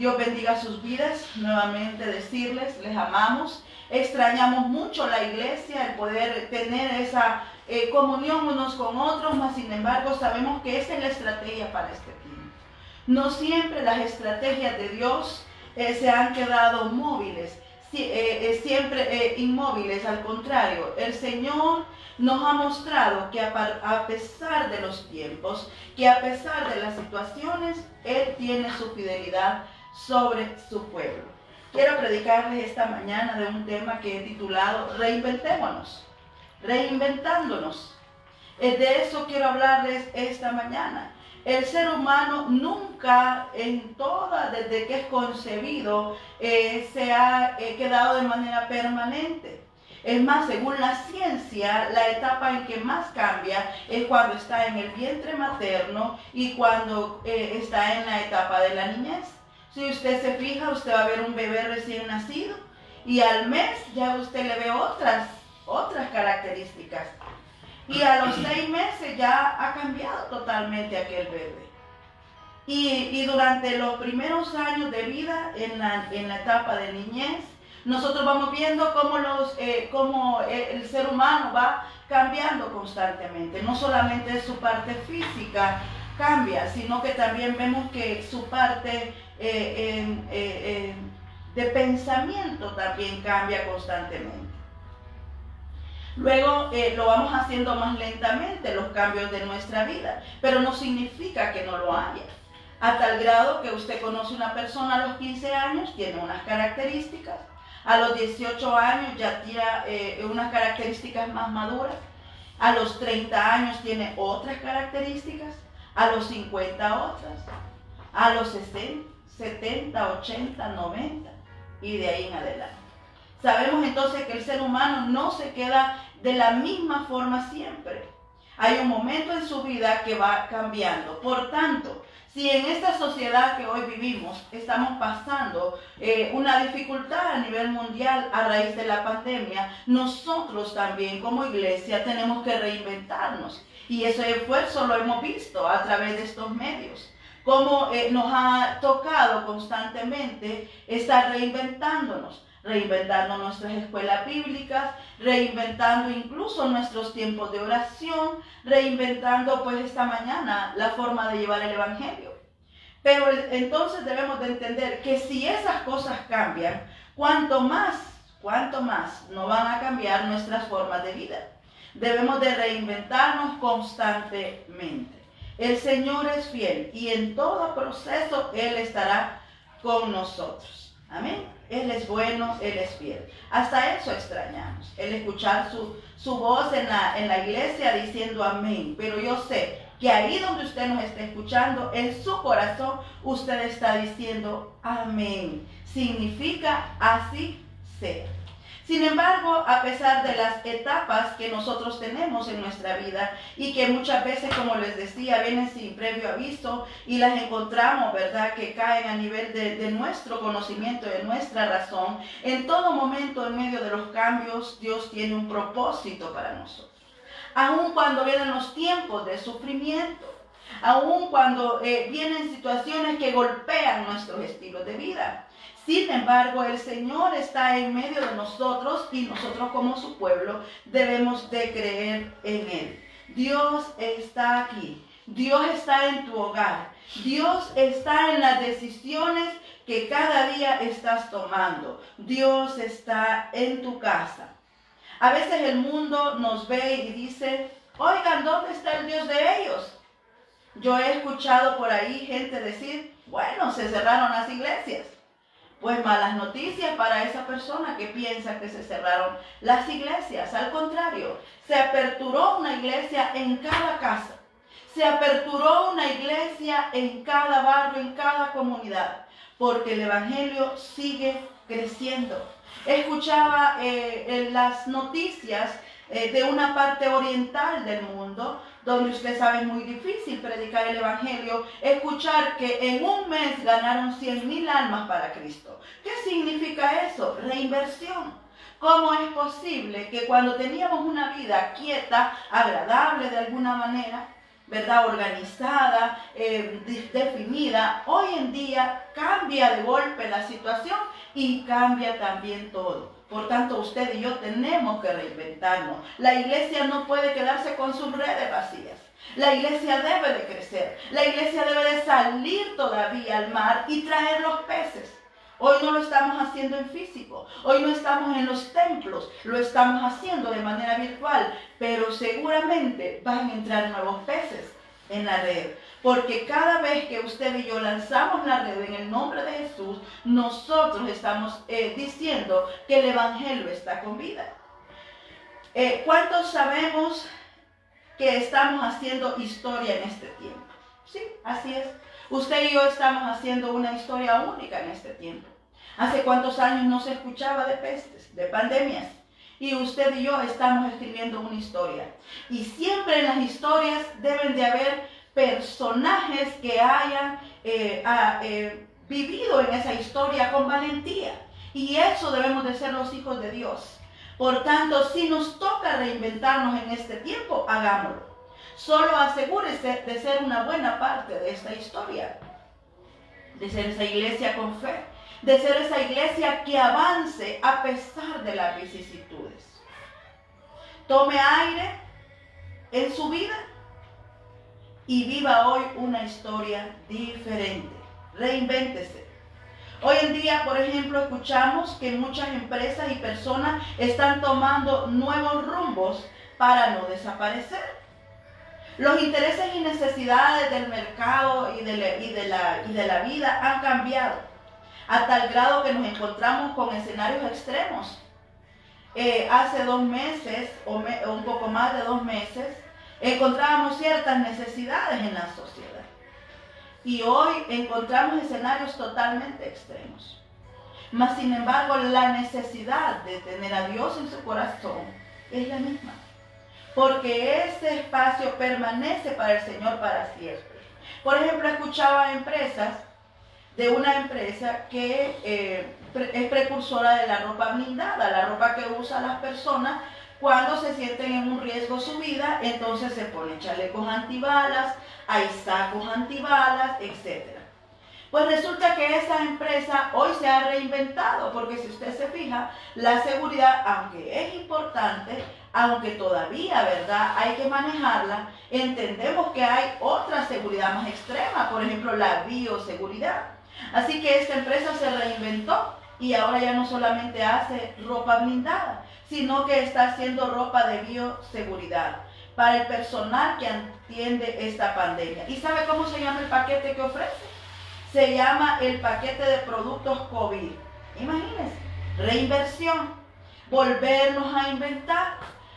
Dios bendiga sus vidas. Nuevamente decirles, les amamos. Extrañamos mucho la iglesia, el poder tener esa comunión unos con otros, mas sin embargo sabemos que esa es la estrategia para este tiempo. No siempre las estrategias de Dios se han quedado móviles, siempre inmóviles. Al contrario, el Señor nos ha mostrado que a pesar de los tiempos, que a pesar de las situaciones, Él tiene su fidelidad sobre su pueblo. Quiero predicarles esta mañana de un tema que he titulado Reinventémonos, reinventándonos. De eso quiero hablarles esta mañana. El ser humano nunca desde que es concebido, se ha quedado de manera permanente. Es más, según la ciencia, la etapa en que más cambia es cuando está en el vientre materno y cuando está en la etapa de la niñez. Si usted se fija, usted va a ver un bebé recién nacido y al mes ya usted le ve otras características. Y a los 6 meses ya ha cambiado totalmente aquel bebé. Y durante los primeros años de vida, en la etapa de niñez, nosotros vamos viendo cómo el ser humano va cambiando constantemente. No solamente su parte física cambia, sino que también vemos que su parte de pensamiento también cambia constantemente. Luego lo vamos haciendo más lentamente, los cambios de nuestra vida, pero no significa que no lo haya. A tal grado que usted conoce una persona a los 15 años, tiene unas características, a los 18 años ya tiene unas características más maduras, a los 30 años tiene otras características, a los 50 otras, a los 60, 70, 80, 90 y de ahí en adelante. Sabemos entonces que el ser humano no se queda de la misma forma siempre. Hay un momento en su vida que va cambiando. Por tanto, si en esta sociedad que hoy vivimos estamos pasando una dificultad a nivel mundial a raíz de la pandemia, nosotros también como iglesia tenemos que reinventarnos. Y ese esfuerzo lo hemos visto a través de estos medios. Cómo nos ha tocado constantemente estar reinventándonos. Reinventando nuestras escuelas bíblicas, reinventando incluso nuestros tiempos de oración, reinventando pues esta mañana la forma de llevar el evangelio. Pero entonces debemos de entender que si esas cosas cambian, cuánto más no van a cambiar nuestras formas de vida. Debemos de reinventarnos constantemente. El Señor es fiel y en todo proceso Él estará con nosotros. Amén. Él es bueno, Él es fiel. Hasta eso extrañamos, el escuchar su voz en la iglesia diciendo amén. Pero yo sé que ahí donde usted nos está escuchando, en su corazón, usted está diciendo amén. Significa así sea. Sin embargo, a pesar de las etapas que nosotros tenemos en nuestra vida y que muchas veces, como les decía, vienen sin previo aviso y las encontramos, ¿verdad?, que caen a nivel de nuestro conocimiento, de nuestra razón, en todo momento, en medio de los cambios, Dios tiene un propósito para nosotros. Aun cuando vienen los tiempos de sufrimiento, aun cuando vienen situaciones que golpean nuestros estilos de vida. Sin embargo, el Señor está en medio de nosotros y nosotros como su pueblo debemos de creer en Él. Dios está aquí. Dios está en tu hogar. Dios está en las decisiones que cada día estás tomando. Dios está en tu casa. A veces el mundo nos ve y dice, oigan, ¿dónde está el Dios de ellos? Yo he escuchado por ahí gente decir, bueno, se cerraron las iglesias. Pues malas noticias para esa persona que piensa que se cerraron las iglesias. Al contrario, se aperturó una iglesia en cada casa. Se aperturó una iglesia en cada barrio, en cada comunidad. Porque el evangelio sigue creciendo. Escuchaba en las noticias de una parte oriental del mundo, donde usted sabe es muy difícil predicar el evangelio, escuchar que en un mes ganaron 100,000 almas para Cristo. ¿Qué significa eso? Reinversión. ¿Cómo es posible que cuando teníamos una vida quieta, agradable de alguna manera, ¿verdad?, organizada, definida, hoy en día cambia de golpe la situación y cambia también todo. Por tanto, usted y yo tenemos que reinventarnos. La iglesia no puede quedarse con sus redes vacías. La iglesia debe de crecer. La iglesia debe de salir todavía al mar y traer los peces. Hoy no lo estamos haciendo en físico, hoy no estamos en los templos, lo estamos haciendo de manera virtual, pero seguramente van a entrar nuevos peces en la red, porque cada vez que usted y yo lanzamos la red en el nombre de Jesús, nosotros estamos diciendo que el evangelio está con vida. ¿Cuántos sabemos que estamos haciendo historia en este tiempo? Sí, así es. Usted y yo estamos haciendo una historia única en este tiempo. ¿Hace cuántos años no se escuchaba de pestes, de pandemias? Y usted y yo estamos escribiendo una historia. Y siempre en las historias deben de haber personajes que hayan vivido en esa historia con valentía. Y eso debemos de ser los hijos de Dios. Por tanto, si nos toca reinventarnos en este tiempo, hagámoslo. Solo asegúrese de ser una buena parte de esta historia, de ser esa iglesia con fe, de ser esa iglesia que avance a pesar de las vicisitudes. Tome aire en su vida y viva hoy una historia diferente. Reinvéntese. Hoy en día, por ejemplo, escuchamos que muchas empresas y personas están tomando nuevos rumbos para no desaparecer. Los intereses y necesidades del mercado y de la vida han cambiado a tal grado que nos encontramos con escenarios extremos. Hace 2 meses o un poco más de 2 meses encontrábamos ciertas necesidades en la sociedad y hoy encontramos escenarios totalmente extremos. Mas sin embargo, la necesidad de tener a Dios en su corazón es la misma, porque ese espacio permanece para el Señor para siempre. Por ejemplo, escuchaba de una empresa que es precursora de la ropa blindada, la ropa que usan las personas cuando se sienten en un riesgo su vida. Entonces se ponen chalecos antibalas, hay sacos antibalas, etc. Pues resulta que esa empresa hoy se ha reinventado, porque si usted se fija, la seguridad, aunque es importante, aunque todavía, ¿verdad?, hay que manejarla, entendemos que hay otra seguridad más extrema, por ejemplo, la bioseguridad. Así que esta empresa se reinventó y ahora ya no solamente hace ropa blindada, sino que está haciendo ropa de bioseguridad para el personal que atiende esta pandemia. ¿Y sabe cómo se llama el paquete que ofrece? Se llama el paquete de productos COVID. Imagínense, reinversión, volvernos a inventar.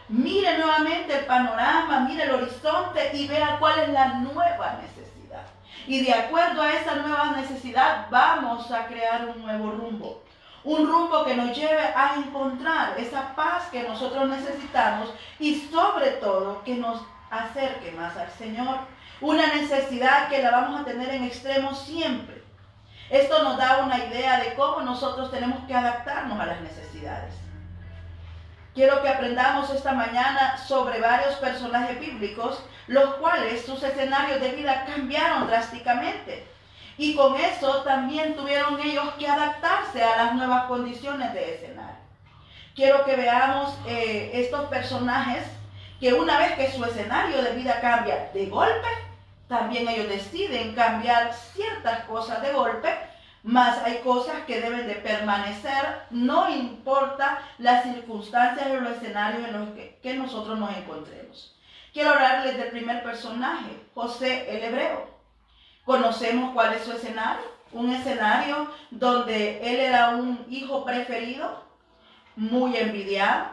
Mire nuevamente el panorama, mire el horizonte y vea cuál es la nueva necesidad. Y de acuerdo a esa nueva necesidad vamos a crear un nuevo rumbo. Un rumbo que nos lleve a encontrar esa paz que nosotros necesitamos y sobre todo que nos acerque más al Señor. Una necesidad que la vamos a tener en extremo siempre. Esto nos da una idea de cómo nosotros tenemos que adaptarnos a las necesidades. Quiero que aprendamos esta mañana sobre varios personajes bíblicos, los cuales sus escenarios de vida cambiaron drásticamente. Y con eso también tuvieron ellos que adaptarse a las nuevas condiciones de escenario. Quiero que veamos estos personajes que una vez que su escenario de vida cambia de golpe, también ellos deciden cambiar ciertas cosas de golpe, mas hay cosas que deben de permanecer, no importa las circunstancias o los escenarios en los que nosotros nos encontremos. Quiero hablarles del primer personaje, José el Hebreo. Conocemos cuál es su escenario, un escenario donde él era un hijo preferido, muy envidiado,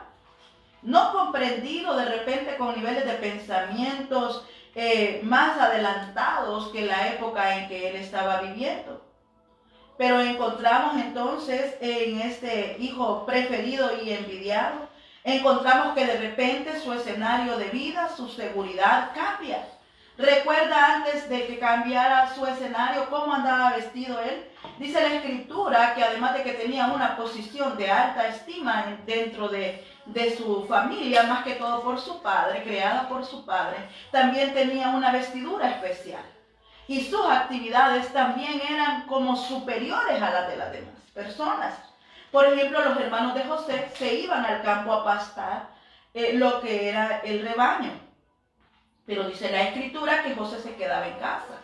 no comprendido de repente con niveles de pensamientos más adelantados que la época en que él estaba viviendo. Pero encontramos entonces en este hijo preferido y envidiado, encontramos que de repente su escenario de vida, su seguridad cambia. Recuerda antes de que cambiara su escenario, cómo andaba vestido él. Dice la Escritura que además de que tenía una posición de alta estima dentro de de su familia, más que todo por su padre, creada por su padre, también tenía una vestidura especial. Y sus actividades también eran como superiores a las de las demás personas. Por ejemplo, los hermanos de José se iban al campo a pastar lo que era el rebaño. Pero dice la escritura que José se quedaba en casa.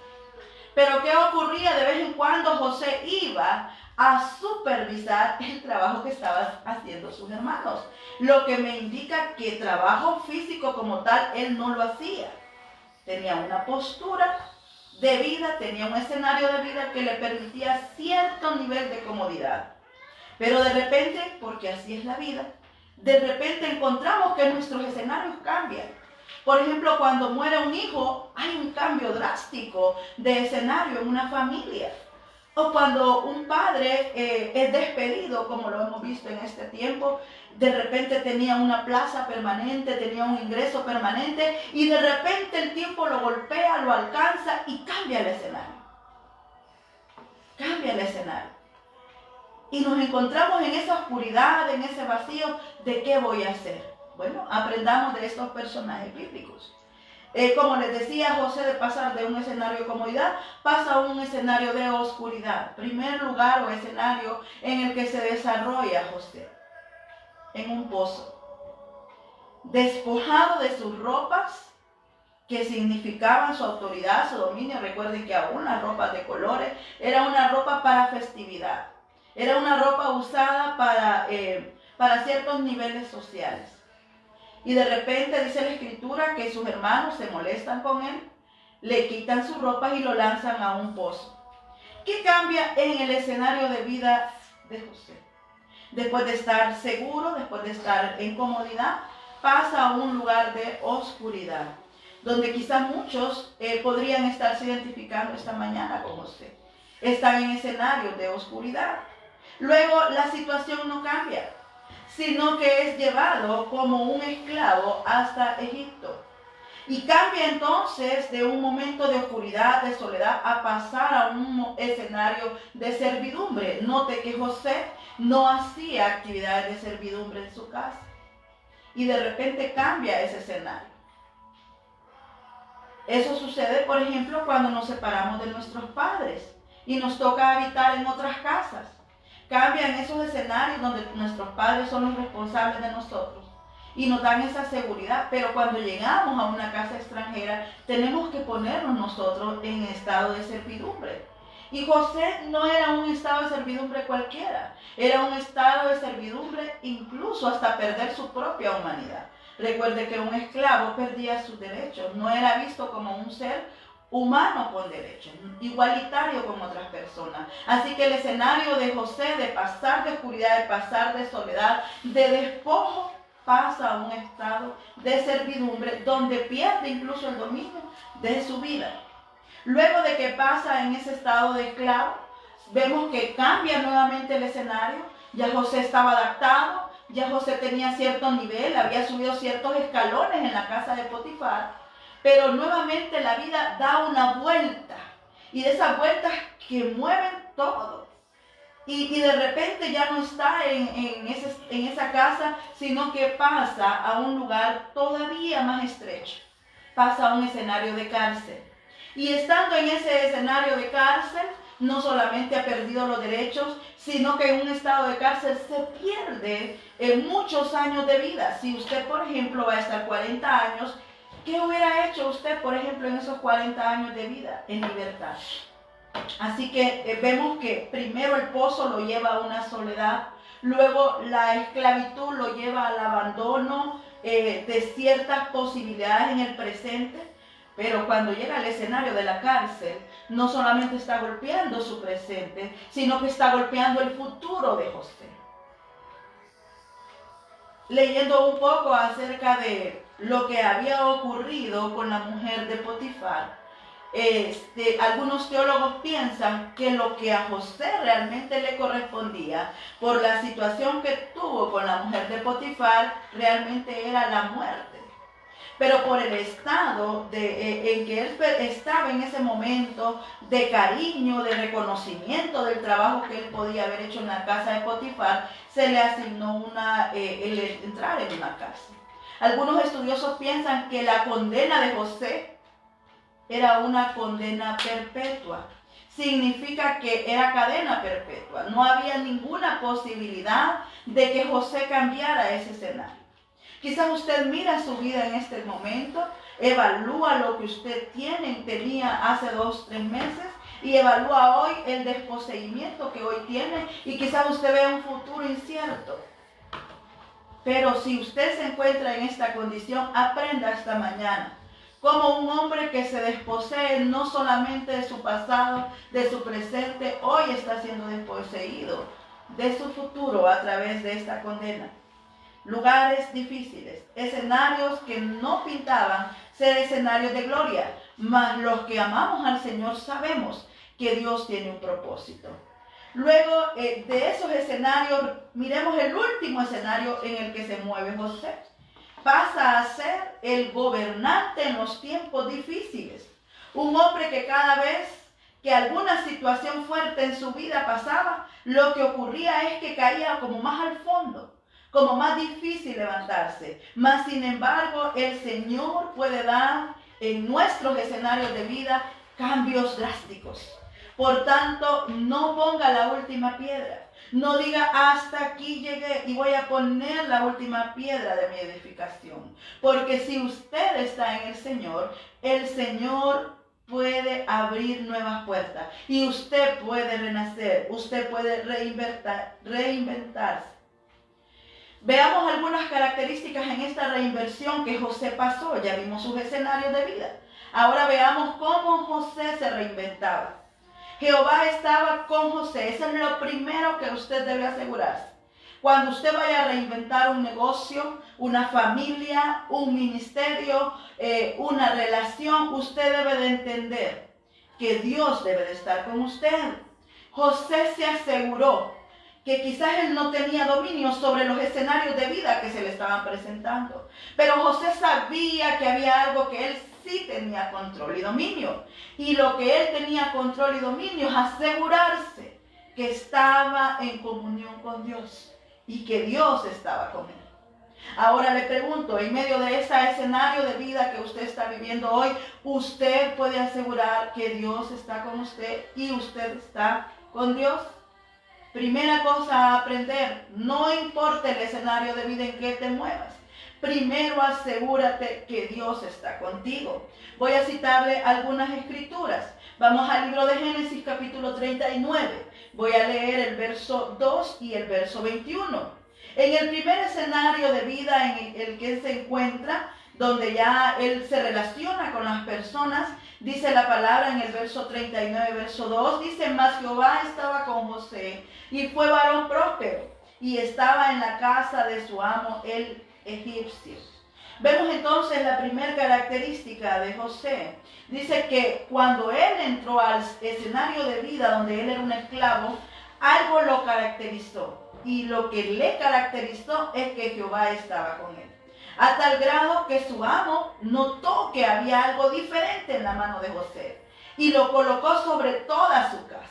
Pero ¿qué ocurría? De vez en cuando José iba a supervisar el trabajo que estaban haciendo sus hermanos. Lo que me indica que trabajo físico como tal, él no lo hacía. Tenía una postura de vida, tenía un escenario de vida que le permitía cierto nivel de comodidad. Pero de repente, porque así es la vida, de repente encontramos que nuestros escenarios cambian. Por ejemplo, cuando muere un hijo, hay un cambio drástico de escenario en una familia. O cuando un padre es despedido, como lo hemos visto en este tiempo, de repente tenía una plaza permanente, tenía un ingreso permanente, y de repente el tiempo lo golpea, lo alcanza y cambia el escenario. Cambia el escenario. Y nos encontramos en esa oscuridad, en ese vacío de qué voy a hacer. Bueno, aprendamos de estos personajes bíblicos. Como les decía, José, de pasar de un escenario de comodidad, pasa a un escenario de oscuridad. Primer lugar o escenario en el que se desarrolla José, en un pozo. Despojado de sus ropas, que significaban su autoridad, su dominio. Recuerden que aún las ropas de colores era una ropa para festividad. Era una ropa usada para ciertos niveles sociales. Y de repente dice la escritura que sus hermanos se molestan con él, le quitan sus ropas y lo lanzan a un pozo. ¿Qué cambia en el escenario de vida de José? Después de estar seguro, después de estar en comodidad, pasa a un lugar de oscuridad, donde quizás muchos podrían estarse identificando esta mañana con José. Están en escenarios de oscuridad. Luego la situación no cambia, sino que es llevado como un esclavo hasta Egipto. Y cambia entonces de un momento de oscuridad, de soledad, a pasar a un escenario de servidumbre. Note que José no hacía actividades de servidumbre en su casa. Y de repente cambia ese escenario. Eso sucede, por ejemplo, cuando nos separamos de nuestros padres y nos toca habitar en otras casas. Cambian esos escenarios donde nuestros padres son los responsables de nosotros y nos dan esa seguridad, pero cuando llegamos a una casa extranjera tenemos que ponernos nosotros en estado de servidumbre. Y José no era un estado de servidumbre cualquiera, era un estado de servidumbre incluso hasta perder su propia humanidad. Recuerde que un esclavo perdía sus derechos, no era visto como un ser humano con derechos, igualitario con otras personas. Así que el escenario de José de pasar de oscuridad, de pasar de soledad, de despojo, pasa a un estado de servidumbre donde pierde incluso el dominio de su vida. Luego de que pasa en ese estado de esclavo, vemos que cambia nuevamente el escenario. Ya José estaba adaptado, ya José tenía cierto nivel, había subido ciertos escalones en la casa de Potifar. Pero nuevamente la vida da una vuelta, y de esas vueltas que mueven todo. Y de repente ya no está en esa casa, sino que pasa a un lugar todavía más estrecho. Pasa a un escenario de cárcel. Y estando en ese escenario de cárcel, no solamente ha perdido los derechos, sino que en un estado de cárcel se pierde muchos años de vida. Si usted, por ejemplo, va a estar 40 años, ¿qué hubiera hecho usted, por ejemplo, en esos 40 años de vida en libertad? Así que vemos que primero el pozo lo lleva a una soledad, luego la esclavitud lo lleva al abandono de ciertas posibilidades en el presente, pero cuando llega al escenario de la cárcel, no solamente está golpeando su presente, sino que está golpeando el futuro de José. Leyendo un poco acerca de lo que había ocurrido con la mujer de Potifar, algunos teólogos piensan que lo que a José realmente le correspondía por la situación que tuvo con la mujer de Potifar realmente era la muerte. pero por el estado en que él estaba en ese momento de cariño, de reconocimiento del trabajo que él podía haber hecho en la casa de Potifar, se le asignó el entrar en una cárcel. Algunos estudiosos piensan que la condena de José era una condena perpetua. Significa que era cadena perpetua. No había ninguna posibilidad de que José cambiara ese escenario. Quizás usted mira su vida en este momento, evalúa lo que usted tenía hace 2 o 3 meses y evalúa hoy el desposeimiento que hoy tiene y quizás usted vea un futuro incierto. Pero si usted se encuentra en esta condición, aprenda esta mañana como un hombre que se desposee no solamente de su pasado, de su presente, hoy está siendo desposeído de su futuro a través de esta condena. Lugares difíciles, escenarios que no pintaban ser escenarios de gloria, mas los que amamos al Señor sabemos que Dios tiene un propósito. Luego de esos escenarios, miremos el último escenario en el que se mueve José. Pasa a ser el gobernante en los tiempos difíciles. Un hombre que cada vez que alguna situación fuerte en su vida pasaba, lo que ocurría es que caía como más al fondo, como más difícil levantarse. Mas sin embargo, el Señor puede dar en nuestros escenarios de vida cambios drásticos. Por tanto, no ponga la última piedra. No diga hasta aquí llegué y voy a poner la última piedra de mi edificación. Porque si usted está en el Señor puede abrir nuevas puertas. Y usted puede renacer, usted puede reinventarse. Veamos algunas características en esta reinversión que José pasó. Ya vimos sus escenarios de vida. Ahora veamos cómo José se reinventaba. Jehová estaba con José. Eso es lo primero que usted debe asegurarse. Cuando usted vaya a reinventar un negocio, una familia, un ministerio, una relación, usted debe de entender que Dios debe de estar con usted. José se aseguró que quizás él no tenía dominio sobre los escenarios de vida que se le estaban presentando. Pero José sabía que había algo que él sí tenía control y dominio. Y lo que él tenía control y dominio es asegurarse que estaba en comunión con Dios y que Dios estaba con él. Ahora le pregunto, en medio de ese escenario de vida que usted está viviendo hoy, ¿usted puede asegurar que Dios está con usted y usted está con Dios? Primera cosa a aprender, no importa el escenario de vida en que te muevas. Primero asegúrate que Dios está contigo. Voy a citarle algunas escrituras. Vamos al libro de Génesis capítulo 39. Voy a leer el verso 2 y el verso 21. En el primer escenario de vida en el que él se encuentra, donde ya él se relaciona con las personas, dice la palabra en el verso 39, verso 2, dice: mas Jehová estaba con José, y fue varón próspero, y estaba en la casa de su amo el egipcio. Vemos entonces la primera característica de José. Dice que cuando él entró al escenario de vida donde él era un esclavo, algo lo caracterizó. Y lo que le caracterizó es que Jehová estaba con él. A tal grado que su amo notó que había algo diferente en la mano de José y lo colocó sobre toda su casa.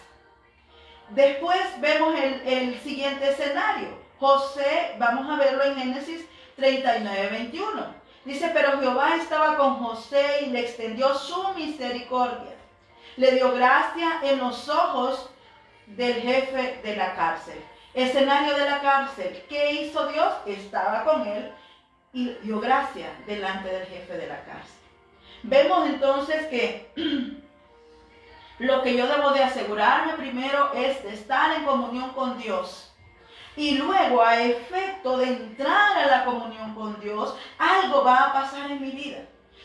Después vemos el siguiente escenario. José, vamos a verlo en Génesis 39, 21. Dice: pero Jehová estaba con José y le extendió su misericordia. Le dio gracia en los ojos del jefe de la cárcel. Escenario de la cárcel. ¿Qué hizo Dios? Estaba con él y dio gracia delante del jefe de la cárcel. Vemos entonces que lo que yo debo de asegurarme primero es de estar en comunión con Dios. Y luego, a efecto de entrar a la comunión con Dios, algo va a pasar en mi vida.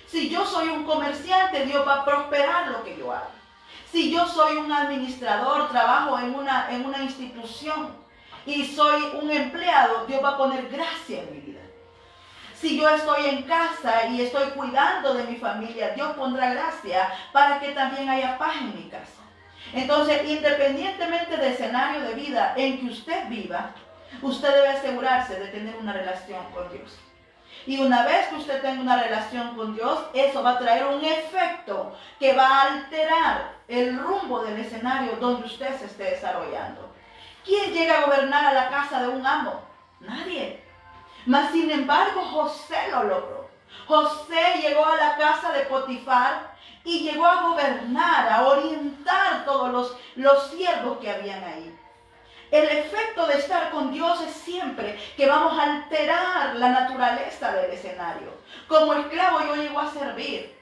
Si yo soy un comerciante, Dios va a prosperar lo que yo hago. Si yo soy un administrador, trabajo en una institución y soy un empleado, Dios va a poner gracia en mi vida. Si yo estoy en casa y estoy cuidando de mi familia, Dios pondrá gracia para que también haya paz en mi casa. Entonces, independientemente del escenario de vida en que usted viva, usted debe asegurarse de tener una relación con Dios. Y una vez que usted tenga una relación con Dios, eso va a traer un efecto que va a alterar el rumbo del escenario donde usted se esté desarrollando. ¿Quién llega a gobernar a la casa de un amo? Nadie. Mas sin embargo, José lo logró. José llegó a la casa de Potifar y llegó a gobernar, a orientar todos los siervos que habían ahí. El efecto de estar con Dios es siempre que vamos a alterar la naturaleza del escenario. Como esclavo yo llego a servir,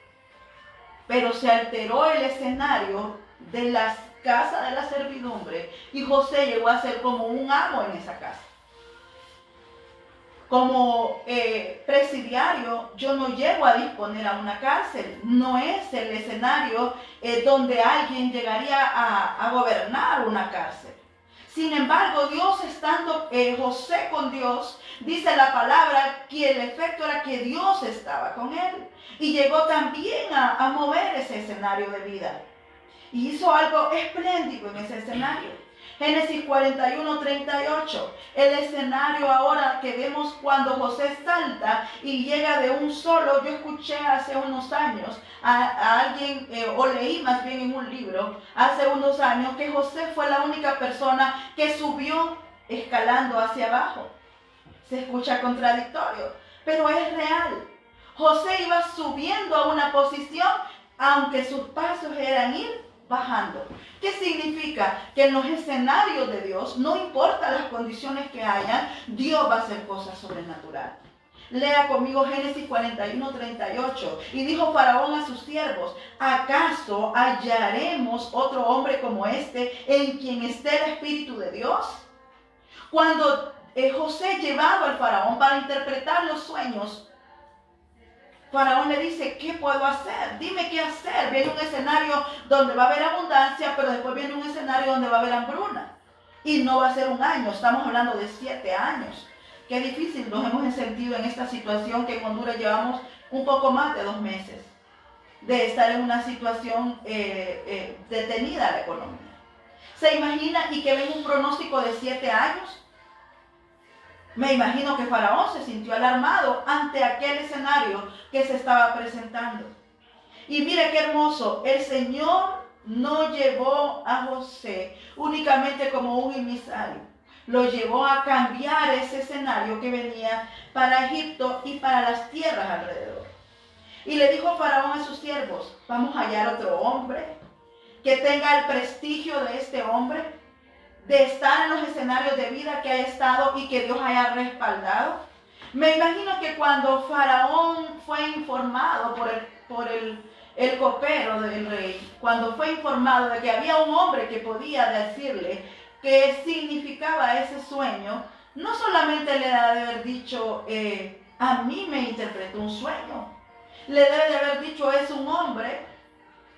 pero se alteró el escenario de las casas de la servidumbre y José llegó a ser como un amo en esa casa. Como presidiario, yo no llego a disponer a una cárcel. No es el escenario donde alguien llegaría a gobernar una cárcel. Sin embargo, Dios estando José con Dios, dice la palabra que el efecto era que Dios estaba con él. Y llegó también a mover ese escenario de vida. Y hizo algo espléndido en ese escenario. Génesis 41:38, el escenario ahora que vemos cuando José salta y llega de un solo. Yo escuché hace unos años a alguien, o leí más bien en un libro, hace unos años, que José fue la única persona que subió escalando hacia abajo. Se escucha contradictorio, pero es real. José iba subiendo a una posición, aunque sus pasos eran ir bajando. ¿Qué significa? Que en los escenarios de Dios, no importa las condiciones que hayan, Dios va a hacer cosas sobrenaturales. Lea conmigo Génesis 41:38. Y dijo Faraón a sus siervos: ¿acaso hallaremos otro hombre como este en quien esté el Espíritu de Dios? Cuando José llevado al Faraón para interpretar los sueños, Faraón le dice: ¿qué puedo hacer? Dime qué hacer. Viene un escenario donde va a haber abundancia, pero después viene un escenario donde va a haber hambruna. Y no va a ser un año, estamos hablando de 7 años. Qué difícil nos hemos sentido en esta situación, que en Honduras llevamos un poco más de 2 meses de estar en una situación detenida la economía. ¿Se imagina? Y que ven un pronóstico de 7 años. Me imagino que Faraón se sintió alarmado ante aquel escenario que se estaba presentando. Y mire qué hermoso, el Señor no llevó a José únicamente como un emisario, lo llevó a cambiar ese escenario que venía para Egipto y para las tierras alrededor. Y le dijo Faraón a sus siervos: vamos a hallar otro hombre que tenga el prestigio de este hombre, de estar en los escenarios de vida que ha estado y que Dios haya respaldado. Me imagino que cuando Faraón fue informado por el copero del rey, cuando fue informado de que había un hombre que podía decirle qué significaba ese sueño, no solamente le debe de haber dicho: a mí me interpretó un sueño. Le debe de haber dicho: es un hombre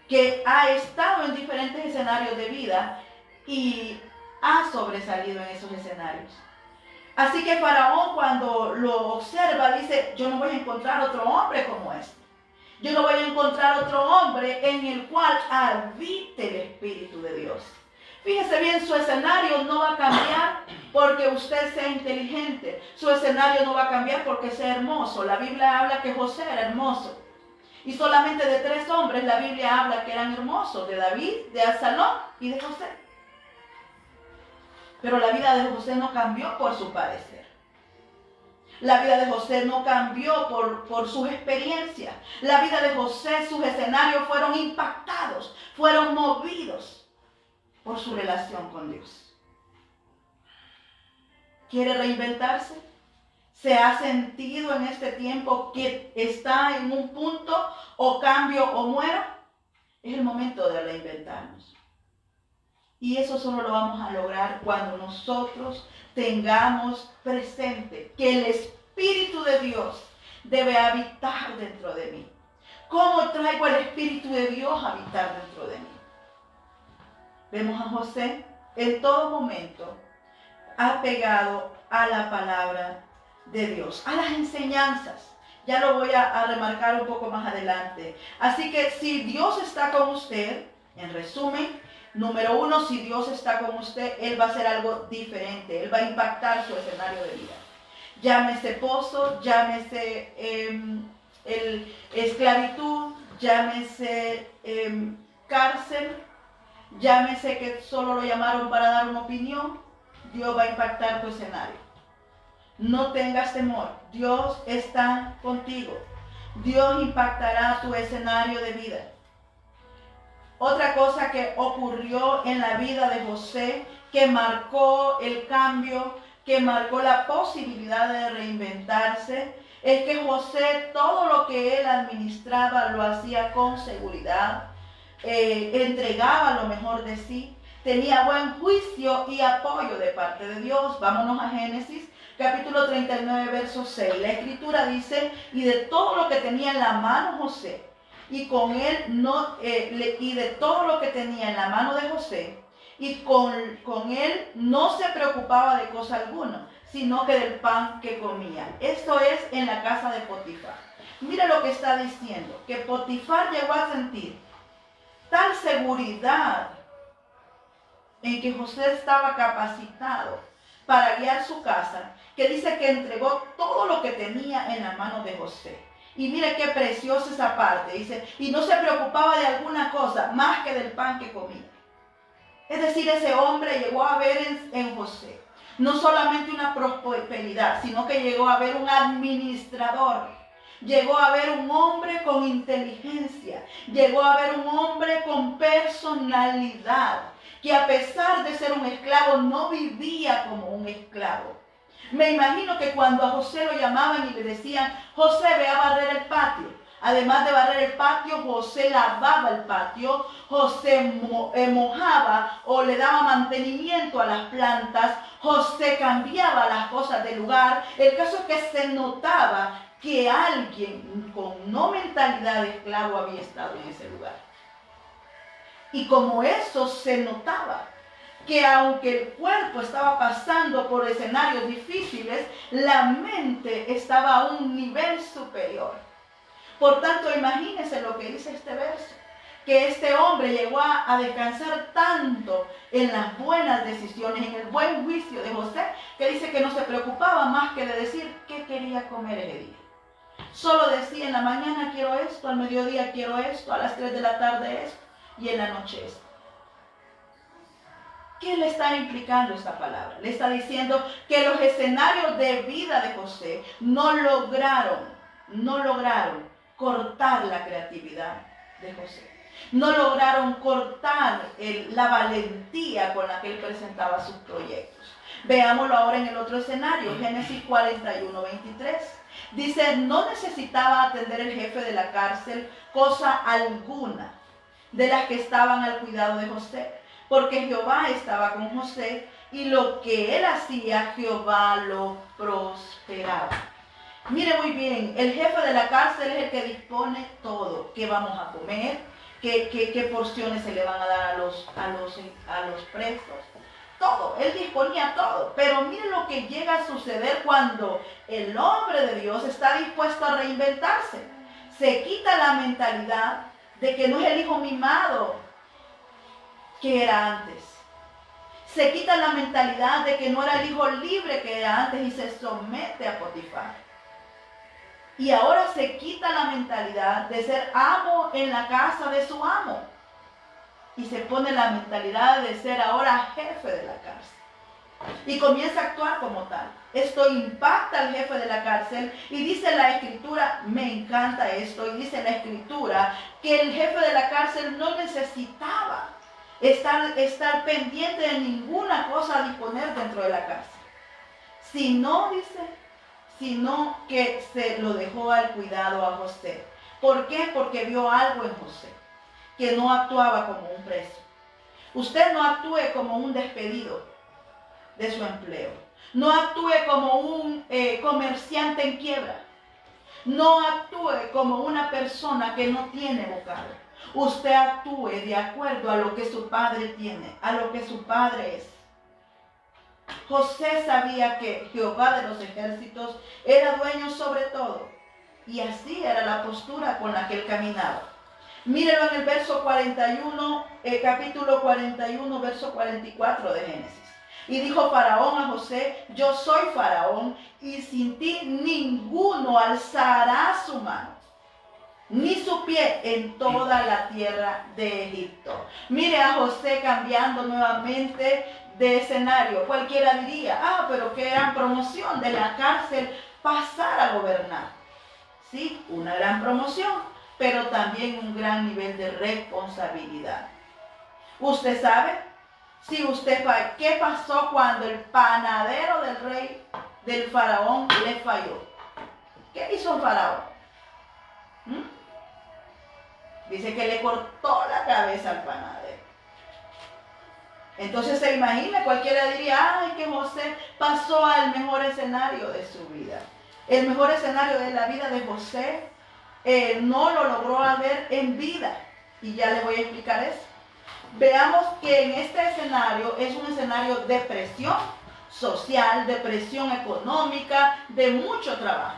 que ha estado en diferentes escenarios de vida y ha sobresalido en esos escenarios. Así que Faraón, cuando lo observa, dice: yo no voy a encontrar otro hombre como este. Yo no voy a encontrar otro hombre en el cual habite el Espíritu de Dios. Fíjese bien, su escenario no va a cambiar porque usted sea inteligente. Su escenario no va a cambiar porque sea hermoso. La Biblia habla que José era hermoso. Y solamente de 3 hombres la Biblia habla que eran hermosos: de David, de Absalón y de José. Pero la vida de José no cambió por su parecer. La vida de José no cambió por sus experiencias. La vida de José, sus escenarios fueron impactados, fueron movidos por su relación con Dios. ¿Quiere reinventarse? ¿Se ha sentido en este tiempo que está en un punto, o cambio o muero? Es el momento de reinventarnos. Y eso solo lo vamos a lograr cuando nosotros tengamos presente que el Espíritu de Dios debe habitar dentro de mí. ¿Cómo traigo el Espíritu de Dios a habitar dentro de mí? Vemos a José en todo momento apegado a la palabra de Dios, a las enseñanzas. Ya lo voy a remarcar un poco más adelante. Así que si Dios está con usted, en resumen, número 1, si Dios está con usted, Él va a hacer algo diferente. Él va a impactar su escenario de vida. llámese pozo, llámese esclavitud, llámese cárcel, llámese que solo lo llamaron para dar una opinión, Dios va a impactar tu escenario. No tengas temor, Dios está contigo. Dios impactará tu escenario de vida. Otra cosa que ocurrió en la vida de José, que marcó el cambio, que marcó la posibilidad de reinventarse, es que José todo lo que él administraba lo hacía con seguridad, entregaba lo mejor de sí, tenía buen juicio y apoyo de parte de Dios. Vámonos a Génesis capítulo 39, verso 6. La escritura dice, y de todo lo que tenía en la mano José, y con él y de todo lo que tenía en la mano de José, y con él no se preocupaba de cosa alguna, sino que del pan que comía. Esto es en la casa de Potifar. Mira lo que está diciendo, que Potifar llegó a sentir tal seguridad en que José estaba capacitado para guiar su casa, que dice que entregó todo lo que tenía en la mano de José. Y mire qué preciosa esa parte, dice, y no se preocupaba de alguna cosa más que del pan que comía. Es decir, ese hombre llegó a ver en José no solamente una prosperidad, sino que llegó a ver un administrador. Llegó a ver un hombre con inteligencia, llegó a ver un hombre con personalidad, que a pesar de ser un esclavo no vivía como un esclavo. Me imagino que cuando a José lo llamaban y le decían, José, ve a barrer el patio. Además de barrer el patio, José lavaba el patio, José mojaba o le daba mantenimiento a las plantas, José cambiaba las cosas de lugar. El caso es que se notaba que alguien con no mentalidad de esclavo había estado en ese lugar. Y como eso se notaba, que aunque el cuerpo estaba pasando por escenarios difíciles, la mente estaba a un nivel superior. Por tanto, imagínense lo que dice este verso, que este hombre llegó a descansar tanto en las buenas decisiones, en el buen juicio de José, que dice que no se preocupaba más que de decir qué quería comer ese día. Solo decía, en la mañana quiero esto, al mediodía quiero esto, a las 3 de la tarde esto, y en la noche esto. ¿Qué le está implicando esta palabra? Le está diciendo que los escenarios de vida de José no lograron cortar la creatividad de José. No lograron cortar la valentía con la que él presentaba sus proyectos. Veámoslo ahora en el otro escenario, Génesis 41, 23. Dice, no necesitaba atender el jefe de la cárcel cosa alguna de las que estaban al cuidado de José, porque Jehová estaba con José y lo que él hacía, Jehová lo prosperaba. Mire muy bien, el jefe de la cárcel es el que dispone todo, qué vamos a comer, qué porciones se le van a dar a los presos, todo, él disponía todo. Pero mire lo que llega a suceder cuando el hombre de Dios está dispuesto a reinventarse. Se quita la mentalidad de que no es el hijo mimado que era antes. Se quita la mentalidad de que no era el hijo libre que era antes y se somete a Potifar. Y ahora se quita la mentalidad de ser amo en la casa de su amo. Y se pone la mentalidad de ser ahora jefe de la cárcel. Y comienza a actuar como tal. Esto impacta al jefe de la cárcel y dice la escritura, me encanta esto, y dice la escritura que el jefe de la cárcel no necesitaba estar pendiente de ninguna cosa a disponer dentro de la cárcel. Sino que se lo dejó al cuidado a José. ¿Por qué? Porque vio algo en José, que no actuaba como un preso. Usted no actúe como un despedido de su empleo. No actúe como un comerciante en quiebra. No actúe como una persona que no tiene vocablo. Usted actúe de acuerdo a lo que su padre tiene, a lo que su padre es. José sabía que Jehová de los ejércitos era dueño sobre todo. Y así era la postura con la que él caminaba. Mírelo en el verso 41, capítulo 41, verso 44 de Génesis. Y dijo Faraón a José, yo soy Faraón, y sin ti ninguno alzará su mano, ni su pie en toda la tierra de Egipto. Mire a José cambiando nuevamente de escenario. Cualquiera diría, pero qué gran promoción, de la cárcel pasar a gobernar. Sí, una gran promoción, pero también un gran nivel de responsabilidad. Usted sabe, ¿qué pasó cuando el panadero del rey, del faraón, le falló? ¿Qué hizo el faraón? Dice que le cortó la cabeza al panadero. Entonces se imagina, cualquiera diría, que José pasó al mejor escenario de su vida. El mejor escenario de la vida de José no lo logró ver en vida. Y ya le voy a explicar eso. Veamos que en este escenario es un escenario de presión social, de presión económica, de mucho trabajo.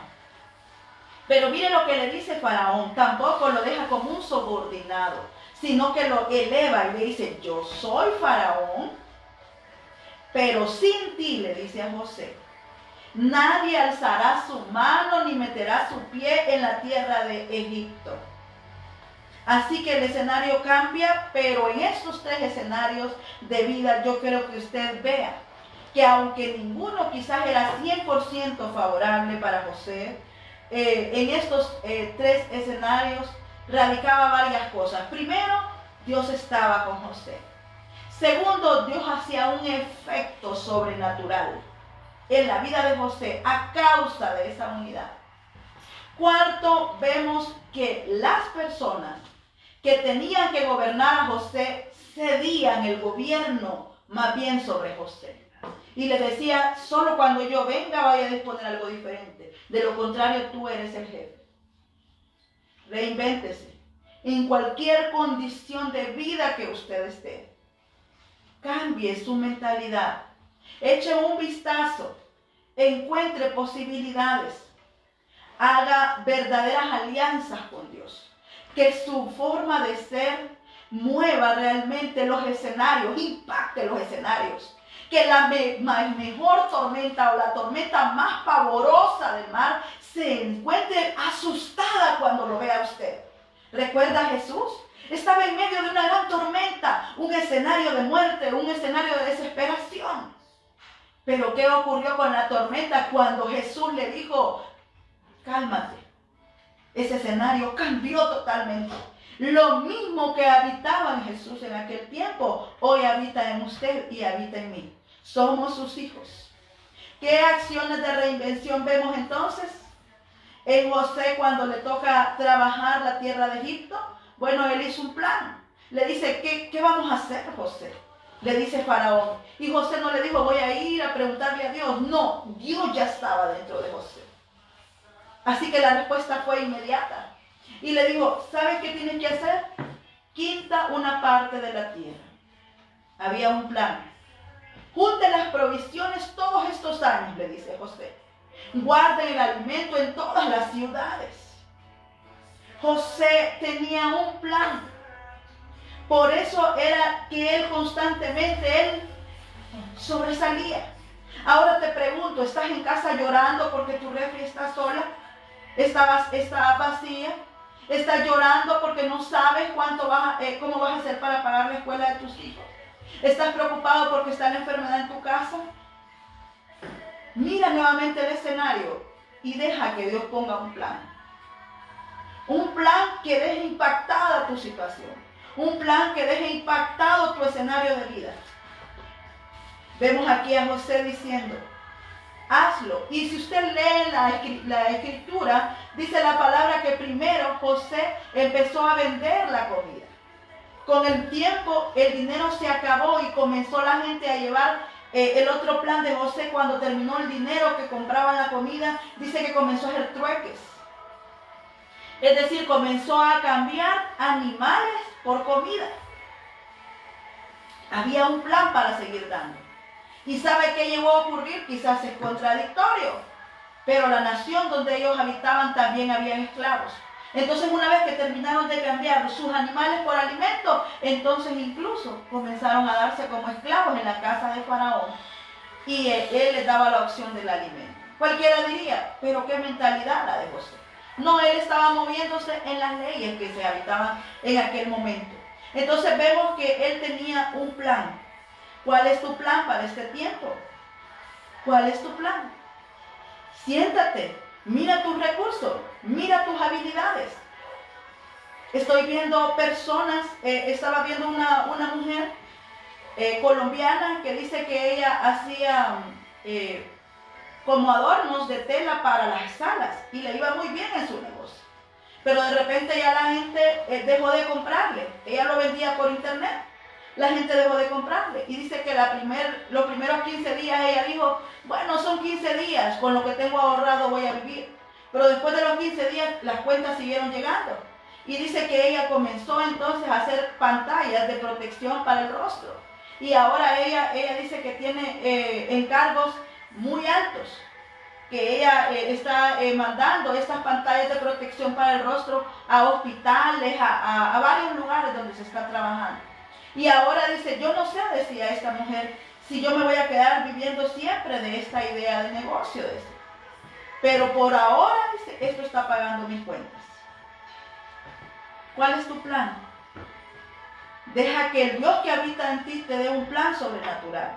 Pero mire lo que le dice Faraón, tampoco lo deja como un subordinado, sino que lo eleva y le dice, yo soy Faraón, pero sin ti, le dice a José, nadie alzará su mano ni meterá su pie en la tierra de Egipto. Así que el escenario cambia, pero en estos tres escenarios de vida yo creo que usted vea que aunque ninguno quizás era 100% favorable para José, en estos tres escenarios radicaba varias cosas. Primero, Dios estaba con José. Segundo, Dios hacía un efecto sobrenatural en la vida de José a causa de esa unidad. Cuarto, vemos que las personas que tenían que gobernar a José cedían el gobierno más bien sobre José. Y le decía, solo cuando yo venga vaya a disponer algo diferente. De lo contrario, tú eres el jefe. Reinvéntese en cualquier condición de vida que usted esté. Cambie su mentalidad. Eche un vistazo. Encuentre posibilidades. Haga verdaderas alianzas con Dios. Que su forma de ser mueva realmente los escenarios, impacte los escenarios. Que la mejor tormenta o la tormenta más pavorosa del mar se encuentre asustada cuando lo vea usted. ¿Recuerda a Jesús? Estaba en medio de una gran tormenta, un escenario de muerte, un escenario de desesperación. Pero ¿qué ocurrió con la tormenta cuando Jesús le dijo, cálmate? Ese escenario cambió totalmente. Lo mismo que habitaba en Jesús en aquel tiempo, hoy habita en usted y habita en mí. Somos sus hijos. ¿Qué acciones de reinvención vemos entonces? En José, cuando le toca trabajar la tierra de Egipto, bueno, él hizo un plan. Le dice, ¿qué vamos a hacer, José? Le dice Faraón. Y José no le dijo, voy a ir a preguntarle a Dios. No, Dios ya estaba dentro de José. Así que la respuesta fue inmediata. Y le dijo, ¿sabes qué tienes que hacer? Quita una parte de la tierra. Había un plan. Junten las provisiones todos estos años, le dice José. Guarden el alimento en todas las ciudades. José tenía un plan. Por eso era que él constantemente, sobresalía. Ahora te pregunto, ¿estás en casa llorando porque tu refri está sola? ¿Está vacía? ¿Estás llorando porque no sabes cómo vas a hacer para pagar la escuela de tus hijos? ¿Estás preocupado porque está la enfermedad en tu casa? Mira nuevamente el escenario y deja que Dios ponga un plan. Un plan que deje impactada tu situación. Un plan que deje impactado tu escenario de vida. Vemos aquí a José diciendo, hazlo. Y si usted lee la escritura, dice la palabra que primero José empezó a vender la comida. Con el tiempo el dinero se acabó y comenzó la gente a llevar el otro plan de José. Cuando terminó el dinero que compraban la comida, dice que comenzó a hacer trueques. Es decir, comenzó a cambiar animales por comida. Había un plan para seguir dando. ¿Y sabe qué llegó a ocurrir? Quizás es contradictorio, pero la nación donde ellos habitaban también habían esclavos. Entonces, una vez que terminaron de cambiar sus animales por alimento, entonces incluso comenzaron a darse como esclavos en la casa de Faraón. y él les daba la opción del alimento. Cualquiera diría, pero qué mentalidad la de José. No, él estaba moviéndose en las leyes que se habitaban en aquel momento. Entonces vemos que él tenía un plan. ¿Cuál es tu plan para este tiempo? ¿Cuál es tu plan? Siéntate, mira tus recursos, mira tus habilidades. Estoy viendo personas, estaba viendo una mujer colombiana que dice que ella hacía como adornos de tela para las salas y le iba muy bien en su negocio. Pero de repente ya la gente dejó de comprarle. Ella lo vendía por internet. La gente dejó de comprarle. Y dice que los primeros 15 días ella dijo, bueno, son 15 días, con lo que tengo ahorrado voy a vivir. Pero después de los 15 días las cuentas siguieron llegando. Y dice que ella comenzó entonces a hacer pantallas de protección para el rostro. Y ahora ella dice que tiene encargos muy altos, que ella está mandando estas pantallas de protección para el rostro a hospitales, a varios lugares donde se está trabajando. Y ahora dice, yo no sé, decía esta mujer, si yo me voy a quedar viviendo siempre de esta idea de negocio, dice. Pero por ahora, dice, esto está pagando mis cuentas. ¿Cuál es tu plan? Deja que el Dios que habita en ti te dé un plan sobrenatural.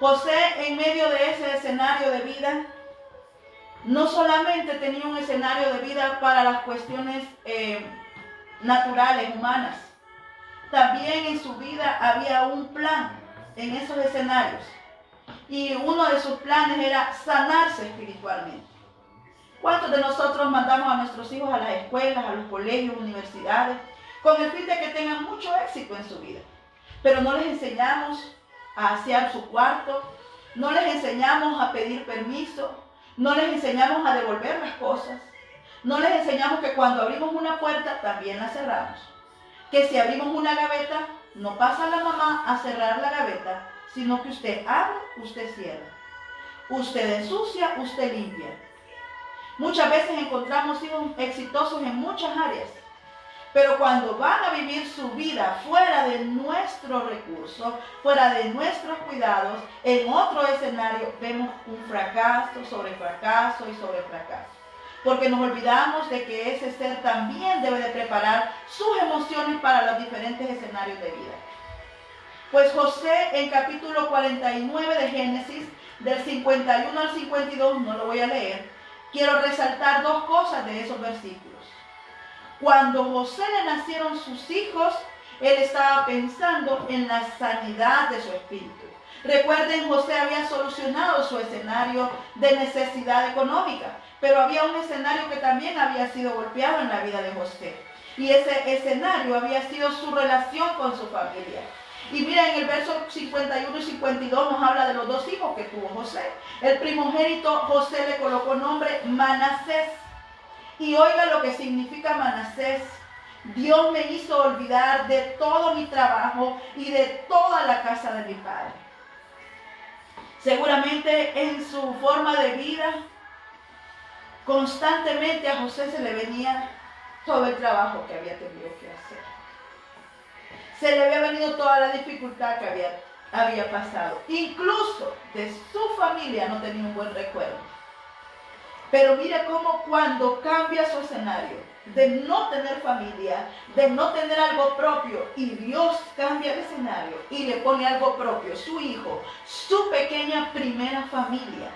José, en medio de ese escenario de vida, no solamente tenía un escenario de vida para las cuestiones naturales, humanas, también en su vida había un plan en esos escenarios. Y uno de sus planes era sanarse espiritualmente. ¿Cuántos de nosotros mandamos a nuestros hijos a las escuelas, a los colegios, universidades, con el fin de que tengan mucho éxito en su vida? Pero no les enseñamos a asear su cuarto, no les enseñamos a pedir permiso, no les enseñamos a devolver las cosas, no les enseñamos que cuando abrimos una puerta también la cerramos, que si abrimos una gaveta no pasa la mamá a cerrar la gaveta, sino que usted abre, usted cierra, usted ensucia, usted limpia. Muchas veces encontramos hijos exitosos en muchas áreas, pero cuando van a vivir su vida fuera de nuestros recursos, fuera de nuestros cuidados, en otro escenario, vemos un fracaso sobre fracaso y sobre fracaso. Porque nos olvidamos de que ese ser también debe de preparar sus emociones para los diferentes escenarios de vida. Pues José, en capítulo 49 de Génesis, del 51 al 52, no lo voy a leer, quiero resaltar dos cosas de esos versículos. Cuando José le nacieron sus hijos, él estaba pensando en la sanidad de su espíritu. Recuerden, José había solucionado su escenario de necesidad económica, pero había un escenario que también había sido golpeado en la vida de José. Y ese escenario había sido su relación con su familia. Y mira, en el verso 51 y 52 nos habla de los dos hijos que tuvo José. El primogénito José le colocó nombre Manasés. Y oiga lo que significa Manasés. Dios me hizo olvidar de todo mi trabajo y de toda la casa de mi padre. Seguramente en su forma de vida, constantemente a José se le venía todo el trabajo que había tenido que hacer. Se le había venido toda la dificultad que había pasado. Incluso de su familia no tenía un buen recuerdo. Pero mira cómo cuando cambia su escenario, de no tener familia, de no tener algo propio, y Dios cambia el escenario y le pone algo propio, su hijo, su pequeña primera familia.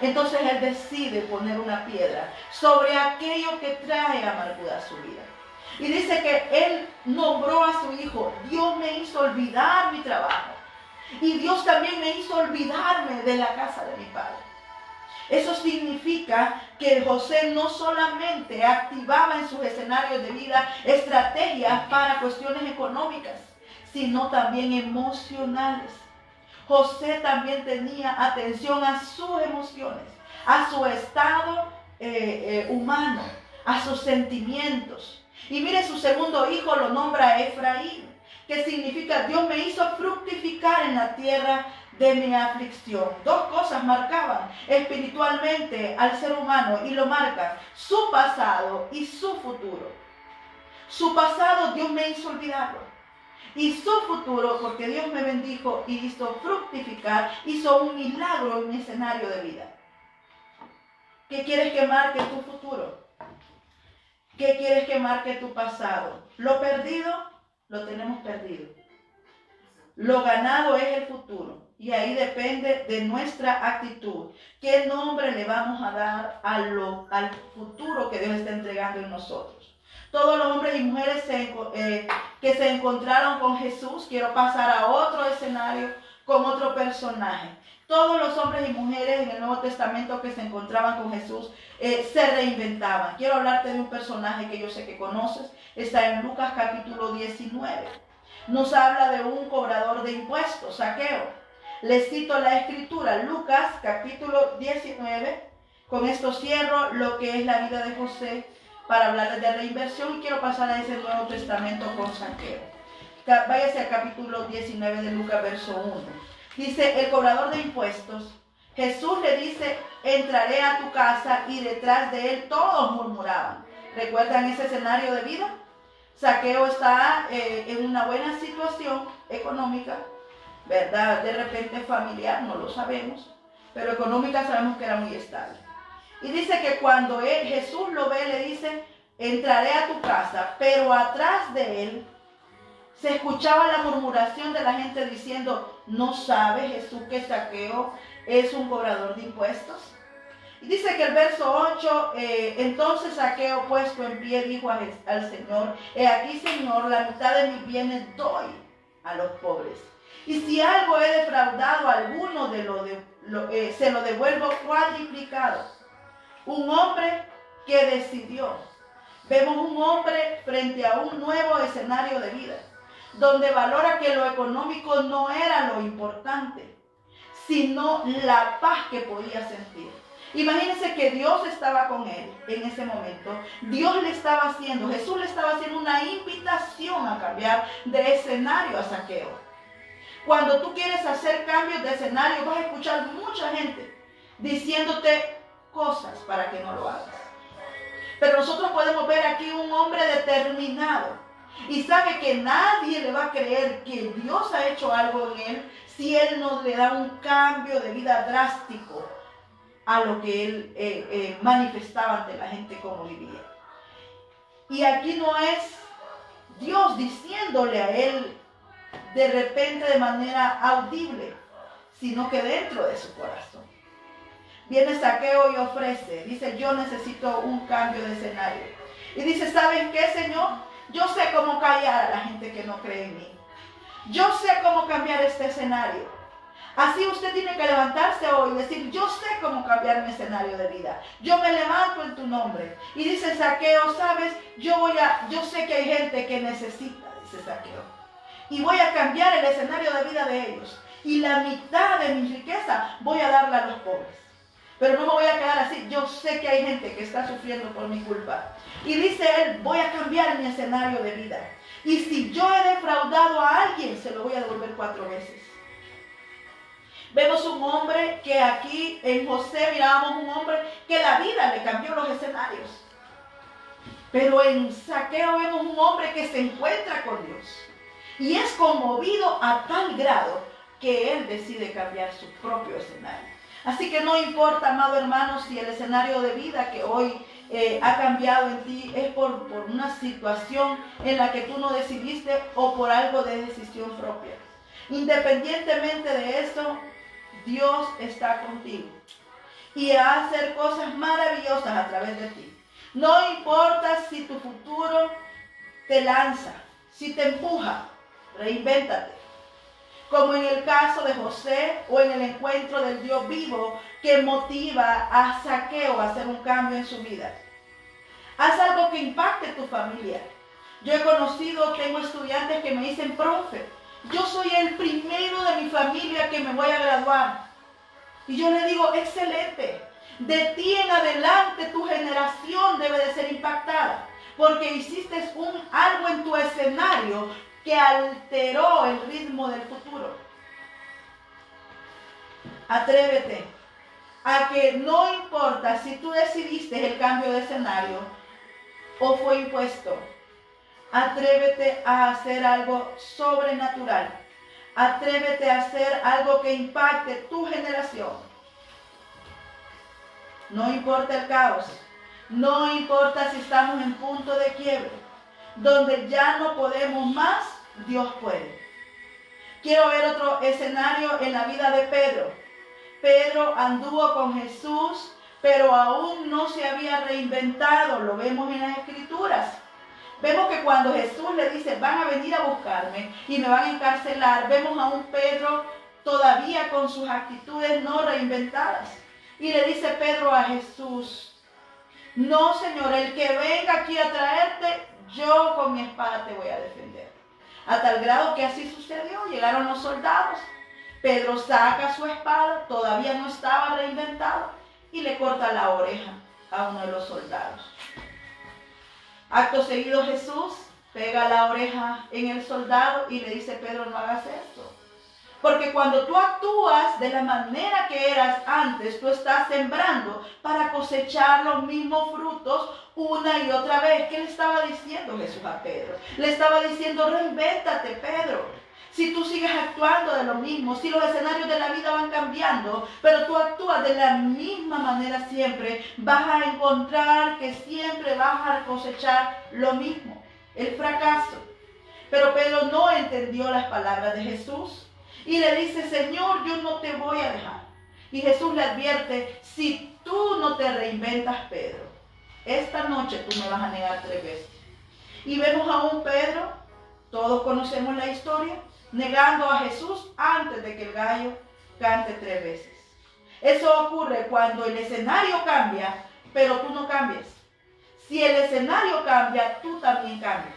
Entonces él decide poner una piedra sobre aquello que trae amargura a su vida. Y dice que él nombró a su hijo, Dios me hizo olvidar mi trabajo. Y Dios también me hizo olvidarme de la casa de mi padre. Eso significa que José no solamente activaba en sus escenarios de vida estrategias para cuestiones económicas, sino también emocionales. José también tenía atención a sus emociones, a su estado humano, a sus sentimientos. Y mire, su segundo hijo lo nombra Efraín, que significa Dios me hizo fructificar en la tierra de mi aflicción. Dos cosas marcaban espiritualmente al ser humano y lo marcan: su pasado y su futuro. Su pasado Dios me hizo olvidarlo. Y su futuro, porque Dios me bendijo y hizo fructificar, hizo un milagro en mi escenario de vida. ¿Qué quieres que marque tu futuro? ¿Qué quieres que marque tu pasado? Lo perdido, lo tenemos perdido. Lo ganado es el futuro. Y ahí depende de nuestra actitud. ¿Qué nombre le vamos a dar al futuro que Dios está entregando en nosotros? Todos los hombres y mujeres que se encontraron con Jesús, quiero pasar a otro escenario con otro personaje. Todos los hombres y mujeres en el Nuevo Testamento que se encontraban con Jesús se reinventaban. Quiero hablarte de un personaje que yo sé que conoces. Está en Lucas capítulo 19. Nos habla de un cobrador de impuestos, Zaqueo. Les cito la escritura, Lucas capítulo 19. Con esto cierro lo que es la vida de José para hablarles de reinversión y quiero pasar a ese Nuevo Testamento con Zaqueo. Váyase al capítulo 19 de Lucas, verso 1. Dice, el cobrador de impuestos, Jesús le dice, entraré a tu casa, y detrás de él todos murmuraban. ¿Recuerdan ese escenario de vida? Zaqueo está en una buena situación económica, ¿verdad? De repente familiar, no lo sabemos, pero económica sabemos que era muy estable. Y dice que cuando Jesús lo ve, le dice, entraré a tu casa, pero atrás de él se escuchaba la murmuración de la gente diciendo, ¿no sabe Jesús que Zaqueo es un cobrador de impuestos? Y dice que el verso 8, entonces Zaqueo puesto en pie dijo al Señor, he aquí Señor, la mitad de mis bienes doy a los pobres. Y si algo he defraudado a alguno se lo devuelvo cuadriplicado. Un hombre que decidió. Vemos un hombre frente a un nuevo escenario de vida, donde valora que lo económico no era lo importante, sino la paz que podía sentir. Imagínense que Dios estaba con él en ese momento. Dios le estaba haciendo, Jesús le estaba haciendo una invitación a cambiar de escenario a Zaqueo. Cuando tú quieres hacer cambios de escenario, vas a escuchar mucha gente diciéndote cosas para que no lo hagas. Pero nosotros podemos ver aquí un hombre determinado y sabe que nadie le va a creer que Dios ha hecho algo en él si él no le da un cambio de vida drástico a lo que él manifestaba ante la gente como vivía. Y aquí no es Dios diciéndole a él de repente de manera audible, sino que dentro de su corazón. Viene Zaqueo y ofrece, dice, yo necesito un cambio de escenario. Y dice, ¿saben qué, Señor? Yo sé cómo callar a la gente que no cree en mí. Yo sé cómo cambiar este escenario. Así usted tiene que levantarse hoy y decir, yo sé cómo cambiar mi escenario de vida. Yo me levanto en tu nombre. Y dice Zaqueo, ¿sabes? Yo sé que hay gente que necesita, dice Zaqueo. Y voy a cambiar el escenario de vida de ellos. Y la mitad de mi riqueza voy a darla a los pobres. Pero no me voy a quedar así. Yo sé que hay gente que está sufriendo por mi culpa. Y dice él, voy a cambiar mi escenario de vida. Y si yo he defraudado a alguien, se lo voy a devolver 4 veces. Vemos un hombre que aquí en José mirábamos un hombre que la vida le cambió los escenarios. Pero en Zaqueo vemos un hombre que se encuentra con Dios. Y es conmovido a tal grado que él decide cambiar su propio escenario. Así que no importa, amado hermano, si el escenario de vida que hoy ha cambiado en ti es por una situación en la que tú no decidiste o por algo de decisión propia. Independientemente de esto, Dios está contigo y va a hacer cosas maravillosas a través de ti. No importa si tu futuro te lanza, si te empuja, reinvéntate. Como en el caso de José o en el encuentro del Dios vivo que motiva a Zaqueo a hacer un cambio en su vida. Haz algo que impacte tu familia. Yo tengo estudiantes que me dicen, profe, yo soy el primero de mi familia que me voy a graduar. Y yo le digo, excelente. De ti en adelante tu generación debe de ser impactada. Porque hiciste algo en tu escenario que alteró el ritmo del futuro. Atrévete a que no importa si tú decidiste el cambio de escenario o fue impuesto. Atrévete a hacer algo sobrenatural. Atrévete a hacer algo que impacte tu generación. No importa el caos. No importa si estamos en punto de quiebre. Donde ya no podemos más, Dios puede. Quiero ver otro escenario en la vida de Pedro. Pedro anduvo con Jesús, pero aún no se había reinventado. Lo vemos en las Escrituras. Vemos que cuando Jesús le dice, van a venir a buscarme y me van a encarcelar, vemos a un Pedro todavía con sus actitudes no reinventadas. Y le dice Pedro a Jesús, no, Señor, el que venga aquí a traerte, yo con mi espada te voy a defender. A tal grado que así sucedió, llegaron los soldados. Pedro saca su espada, todavía no estaba reinventado, y le corta la oreja a uno de los soldados. Acto seguido Jesús pega la oreja en el soldado y le dice, Pedro, no hagas esto. Porque cuando tú actúas de la manera que eras antes, tú estás sembrando para cosechar los mismos frutos una y otra vez. ¿Qué le estaba diciendo Jesús a Pedro? Le estaba diciendo, reinvéntate, Pedro. Si tú sigues actuando de lo mismo, si los escenarios de la vida van cambiando, pero tú actúas de la misma manera siempre, vas a encontrar que siempre vas a cosechar lo mismo, el fracaso. Pero Pedro no entendió las palabras de Jesús y le dice, Señor, yo no te voy a dejar. Y Jesús le advierte, si tú no te reinventas, Pedro, esta noche tú me vas a negar 3 veces. Y vemos a un Pedro, todos conocemos la historia, negando a Jesús antes de que el gallo cante 3 veces. Eso ocurre cuando el escenario cambia, pero tú no cambias. Si el escenario cambia, tú también cambias.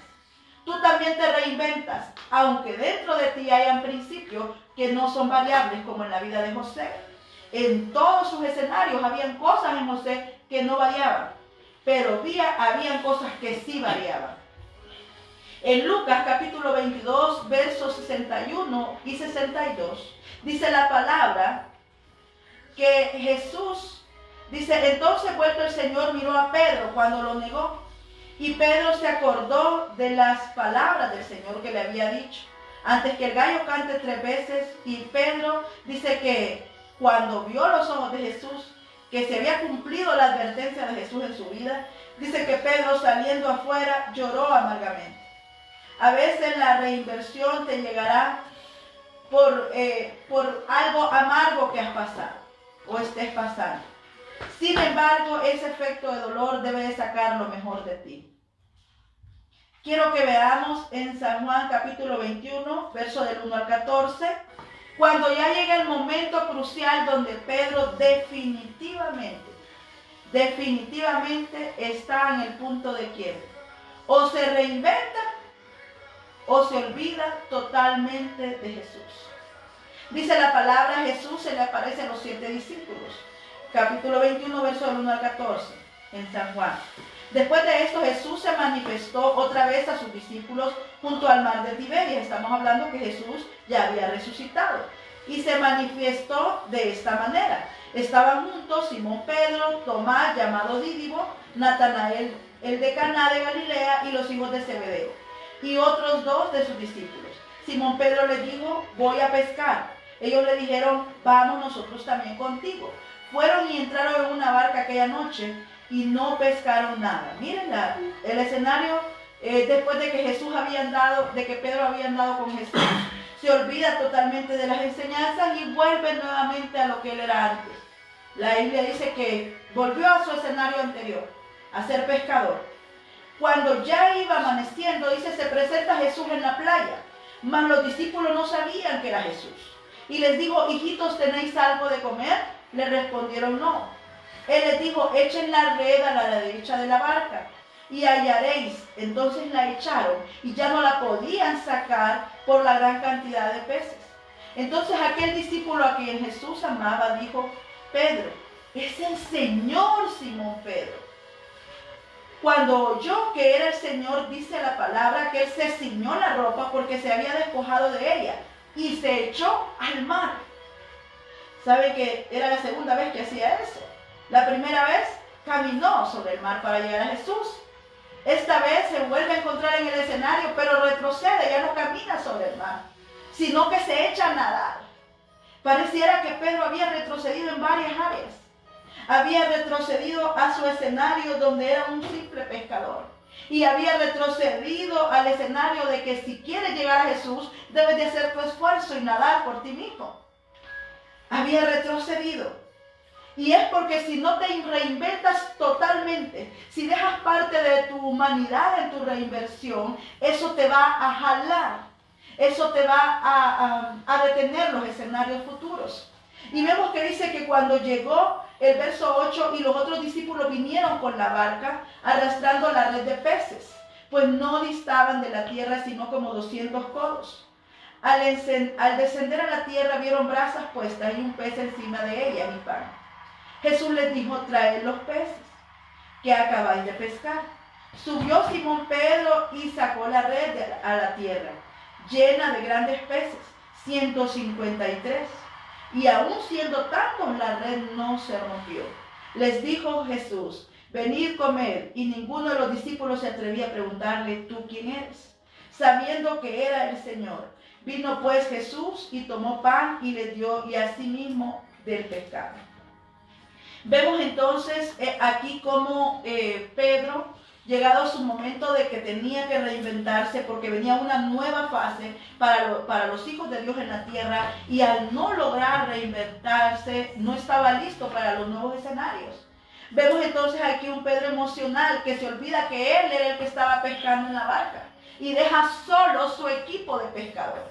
Tú también te reinventas, aunque dentro de ti hayan principios que no son variables, como en la vida de José. En todos sus escenarios habían cosas en José que no variaban, pero habían cosas que sí variaban. En Lucas capítulo 22, versos 61 y 62, dice la palabra que Jesús, dice, entonces vuelto el Señor miró a Pedro cuando lo negó, y Pedro se acordó de las palabras del Señor que le había dicho, antes que el gallo cante 3 veces, y Pedro dice que cuando vio los ojos de Jesús, que se había cumplido la advertencia de Jesús en su vida, dice que Pedro saliendo afuera lloró amargamente. A veces la reinversión te llegará por algo amargo que has pasado o estés pasando. Sin embargo, ese efecto de dolor debe de sacar lo mejor de ti. Quiero que veamos en San Juan capítulo 21, verso del 1 al 14, cuando ya llega el momento crucial donde Pedro definitivamente está en el punto de quiebre. O se reinventa o se olvida totalmente de Jesús. Dice la palabra, Jesús se le aparece a los 7 discípulos. Capítulo 21, verso del 1 al 14, en San Juan. Después de esto, Jesús se manifestó otra vez a sus discípulos junto al mar de Tiberias. Estamos hablando que Jesús ya había resucitado. Y se manifestó de esta manera. Estaban juntos Simón Pedro, Tomás, llamado Dídimo, Natanael, el de Caná de Galilea, y los hijos de Zebedeo, y otros 2 de sus discípulos. Simón Pedro les dijo, voy a pescar. Ellos le dijeron, vamos nosotros también contigo. Fueron y entraron en una barca aquella noche y no pescaron nada. Miren el escenario después de que Pedro había andado con Jesús. Se olvida totalmente de las enseñanzas y vuelve nuevamente a lo que él era antes. La Biblia dice que volvió a su escenario anterior, a ser pescador. Cuando ya iba amaneciendo, dice, se presenta Jesús en la playa, mas los discípulos no sabían que era Jesús. Y les dijo, hijitos, ¿tenéis algo de comer? Le respondieron, no. Él les dijo, echen la red a la derecha de la barca y hallaréis. Entonces la echaron y ya no la podían sacar por la gran cantidad de peces. Entonces aquel discípulo a quien Jesús amaba dijo, Pedro, es el Señor, Simón Pedro. Cuando oyó que era el Señor, dice la palabra que él se ciñó la ropa porque se había despojado de ella y se echó al mar. ¿Sabe que era la segunda vez que hacía eso? La primera vez caminó sobre el mar para llegar a Jesús. Esta vez se vuelve a encontrar en el escenario, pero retrocede, ya no camina sobre el mar, sino que se echa a nadar. Pareciera que Pedro había retrocedido en varias áreas. Había retrocedido a su escenario donde era un simple pescador. Y había retrocedido al escenario de que si quieres llegar a Jesús, debes de hacer tu esfuerzo y nadar por ti mismo. Había retrocedido. Y es porque si no te reinventas totalmente, si dejas parte de tu humanidad en tu reinversión, eso te va a jalar, eso te va a detener los escenarios futuros. Y vemos que dice que cuando llegó el verso 8 y los otros discípulos vinieron con la barca arrastrando la red de peces, pues no distaban de la tierra sino como 200 codos. Al descender a la tierra vieron brasas puestas y un pez encima de ellas y pan. Jesús les dijo, traed los peces que acabáis de pescar. Subió Simón Pedro y sacó la red a la tierra, llena de grandes peces, 153. Y aún siendo tantos, la red no se rompió. Les dijo Jesús, venid comer. Y ninguno de los discípulos se atrevía a preguntarle, ¿tú quién eres? Sabiendo que era el Señor. Vino pues Jesús y tomó pan y le dio, y asimismo del pescado. Vemos entonces aquí cómo Pedro, llegado a su momento de que tenía que reinventarse porque venía una nueva fase para los hijos de Dios en la tierra, y al no lograr reinventarse no estaba listo para los nuevos escenarios. Vemos entonces aquí un Pedro emocional que se olvida que él era el que estaba pescando en la barca y deja solo su equipo de pescadores.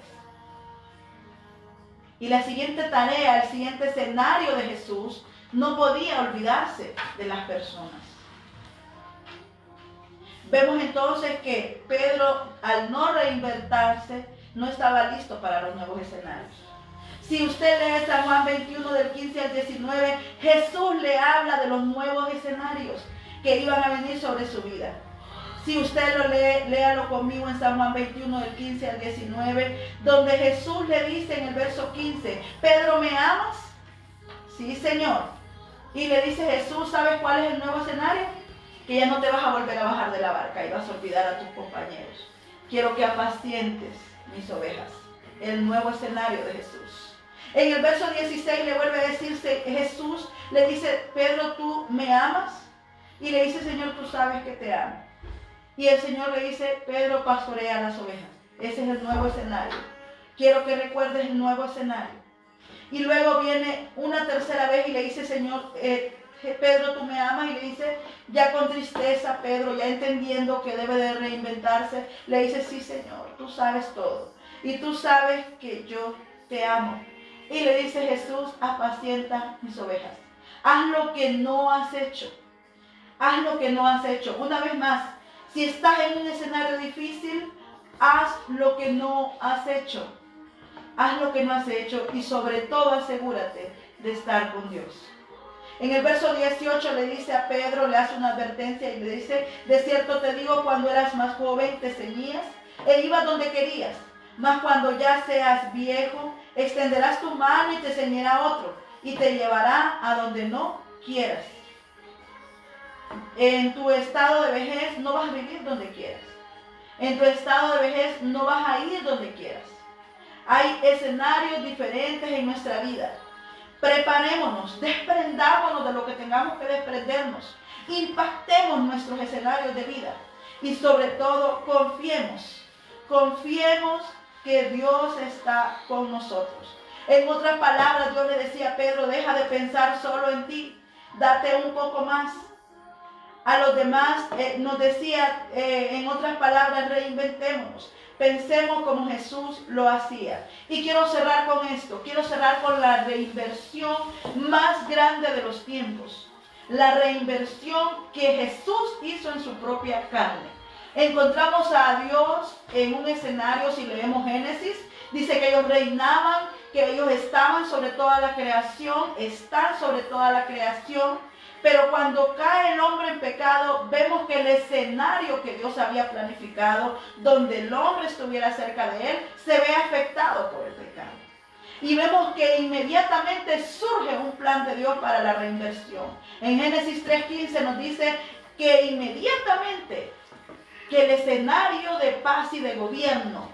Y la siguiente tarea, el siguiente escenario de Jesús, no podía olvidarse de las personas. Vemos entonces que Pedro, al no reinventarse, no estaba listo para los nuevos escenarios. Si usted lee San Juan 21 del 15 al 19, Jesús le habla de los nuevos escenarios que iban a venir sobre su vida. Si usted lo lee, léalo conmigo en San Juan 21 del 15 al 19, donde Jesús le dice en el verso 15, Pedro, ¿me amas? Sí, Señor. Y le dice Jesús, ¿sabes cuál es el nuevo escenario? Que ya no te vas a volver a bajar de la barca y vas a olvidar a tus compañeros. Quiero que apacientes mis ovejas. El nuevo escenario de Jesús. En el verso 16 le vuelve a decirse, Jesús le dice, Pedro, ¿tú me amas? Y le dice, Señor, tú sabes que te amo. Y el Señor le dice, Pedro, pastorea las ovejas. Ese es el nuevo escenario. Quiero que recuerdes el nuevo escenario. Y luego viene una tercera vez y le dice, Señor, Pedro, ¿tú me amas? Y le dice, ya con tristeza, Pedro, ya entendiendo que debe de reinventarse, le dice, sí, Señor, tú sabes todo. Y tú sabes que yo te amo. Y le dice Jesús, apacienta mis ovejas. Haz lo que no has hecho. Haz lo que no has hecho. Una vez más, si estás en un escenario difícil, haz lo que no has hecho. Haz lo que no has hecho y sobre todo asegúrate de estar con Dios. En el verso 18 le dice a Pedro, le hace una advertencia y le dice, de cierto te digo, cuando eras más joven te ceñías e ibas donde querías, mas cuando ya seas viejo, extenderás tu mano y te ceñirá otro y te llevará a donde no quieras. En tu estado de vejez no vas a vivir donde quieras. En tu estado de vejez no vas a ir donde quieras. Hay escenarios diferentes en nuestra vida. Preparémonos, desprendámonos de lo que tengamos que desprendernos. Impactemos nuestros escenarios de vida. Y sobre todo, confiemos. Confiemos que Dios está con nosotros. En otras palabras, Dios le decía a Pedro, deja de pensar solo en ti. Date un poco más. A los demás nos decía, en otras palabras, reinventémonos. Pensemos como Jesús lo hacía. Y quiero cerrar con esto. Quiero cerrar con la reinversión más grande de los tiempos. La reinversión que Jesús hizo en su propia carne. Encontramos a Dios en un escenario, si leemos Génesis, dice que ellos reinaban, que ellos estaban sobre toda la creación, están sobre toda la creación. Pero cuando cae el hombre en pecado, vemos que el escenario que Dios había planificado, donde el hombre estuviera cerca de él, se ve afectado por el pecado. Y vemos que inmediatamente surge un plan de Dios para la reinversión. En Génesis 3:15 nos dice que inmediatamente que el escenario de paz y de gobierno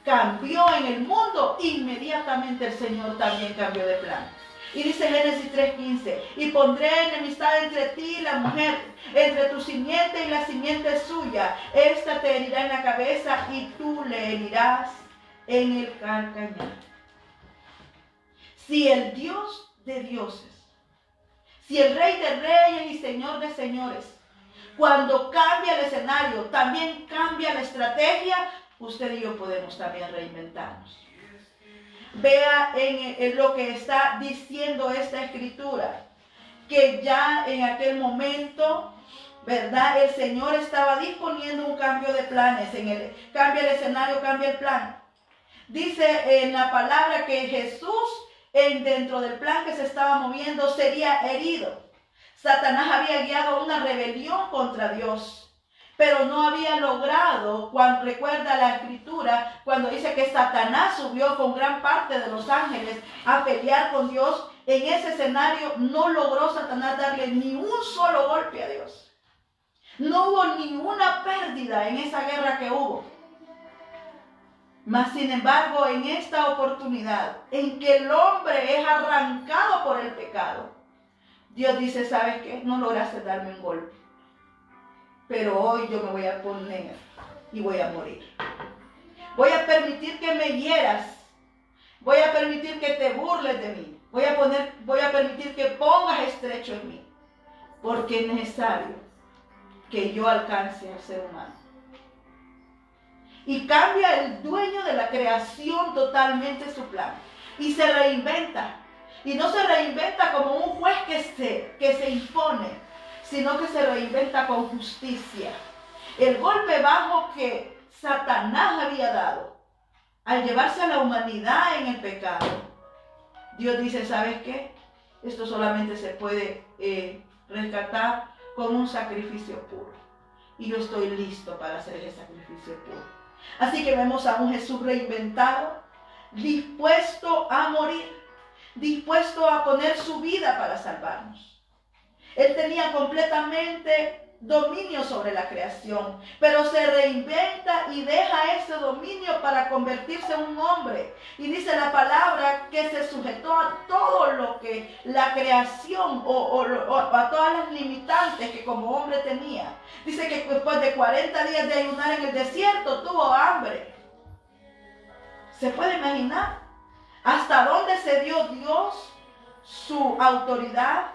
cambió en el mundo, inmediatamente el Señor también cambió de plan. Y dice Génesis 3:15, y pondré enemistad entre ti y la mujer, entre tu simiente y la simiente suya. Esta te herirá en la cabeza y tú le herirás en el calcañar. Si el Dios de dioses, si el Rey de reyes y Señor de señores, cuando cambia el escenario, también cambia la estrategia, usted y yo podemos también reinventarnos. Vea en lo que está diciendo esta escritura, que ya en aquel momento, ¿verdad? El Señor estaba disponiendo un cambio de planes. Cambia el escenario, cambia el plan. Dice en la palabra que Jesús, dentro del plan que se estaba moviendo, sería herido. Satanás había guiado una rebelión contra Dios, pero no había logrado, cuando recuerda la escritura, cuando dice que Satanás subió con gran parte de los ángeles a pelear con Dios. En ese escenario no logró Satanás darle ni un solo golpe a Dios. No hubo ninguna pérdida en esa guerra que hubo. Mas sin embargo, en esta oportunidad en que el hombre es arrancado por el pecado, Dios dice, ¿sabes qué? No lograste darme un golpe, pero hoy yo me voy a poner y voy a morir. Voy a permitir que me hieras. Voy a permitir que te burles de mí. Voy a permitir que pongas estrecho en mí, porque es necesario que yo alcance al ser humano. Y cambia el dueño de la creación totalmente su plan. Y se reinventa. Y no se reinventa como un juez que se impone, sino que se reinventa con justicia. El golpe bajo que Satanás había dado, al llevarse a la humanidad en el pecado, Dios dice, ¿sabes qué? Esto solamente se puede rescatar con un sacrificio puro. Y yo estoy listo para hacer ese sacrificio puro. Así que vemos a un Jesús reinventado, dispuesto a morir, dispuesto a poner su vida para salvarnos. Él tenía completamente dominio sobre la creación, pero se reinventa y deja ese dominio para convertirse en un hombre. Y dice la palabra que se sujetó a todo lo que la creación o a todas las limitantes que como hombre tenía. Dice que después de 40 días de ayunar en el desierto tuvo hambre. ¿Se puede imaginar hasta dónde se dio Dios su autoridad?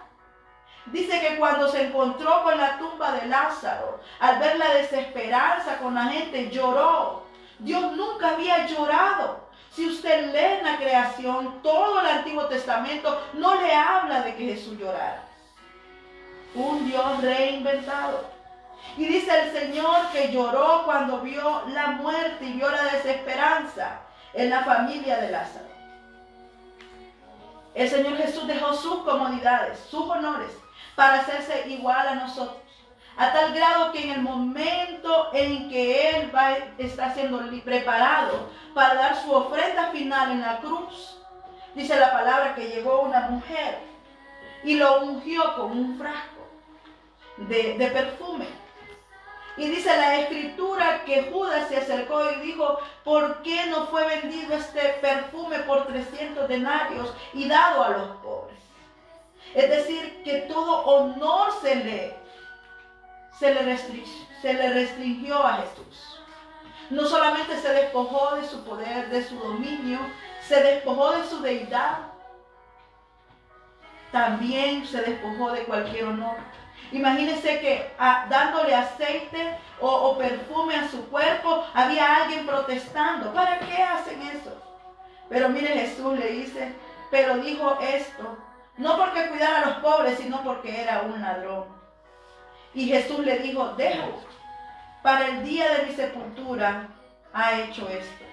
Dice que cuando se encontró con la tumba de Lázaro, al ver la desesperanza con la gente, lloró. Dios nunca había llorado. Si usted lee en la creación, todo el Antiguo Testamento no le habla de que Jesús llorara. Un Dios reinventado. Y dice el Señor que lloró cuando vio la muerte y vio la desesperanza en la familia de Lázaro. El Señor Jesús dejó sus comodidades, sus honores, para hacerse igual a nosotros, a tal grado que en el momento en que Él está siendo preparado para dar su ofrenda final en la cruz, dice la palabra que llegó una mujer y lo ungió con un frasco de perfume. Y dice la escritura que Judas se acercó y dijo, ¿por qué no fue vendido este perfume por 300 denarios y dado a los pobres? Es decir, que todo honor se le restringió a Jesús. No solamente se despojó de su poder, de su dominio, se despojó de su deidad, también se despojó de cualquier honor. Imagínense que dándole aceite o perfume a su cuerpo, había alguien protestando. ¿Para qué hacen eso? Pero mire, Jesús le dice, pero dijo esto, no porque cuidara a los pobres, sino porque era un ladrón. Y Jesús le dijo, déjalo, para el día de mi sepultura ha hecho esto.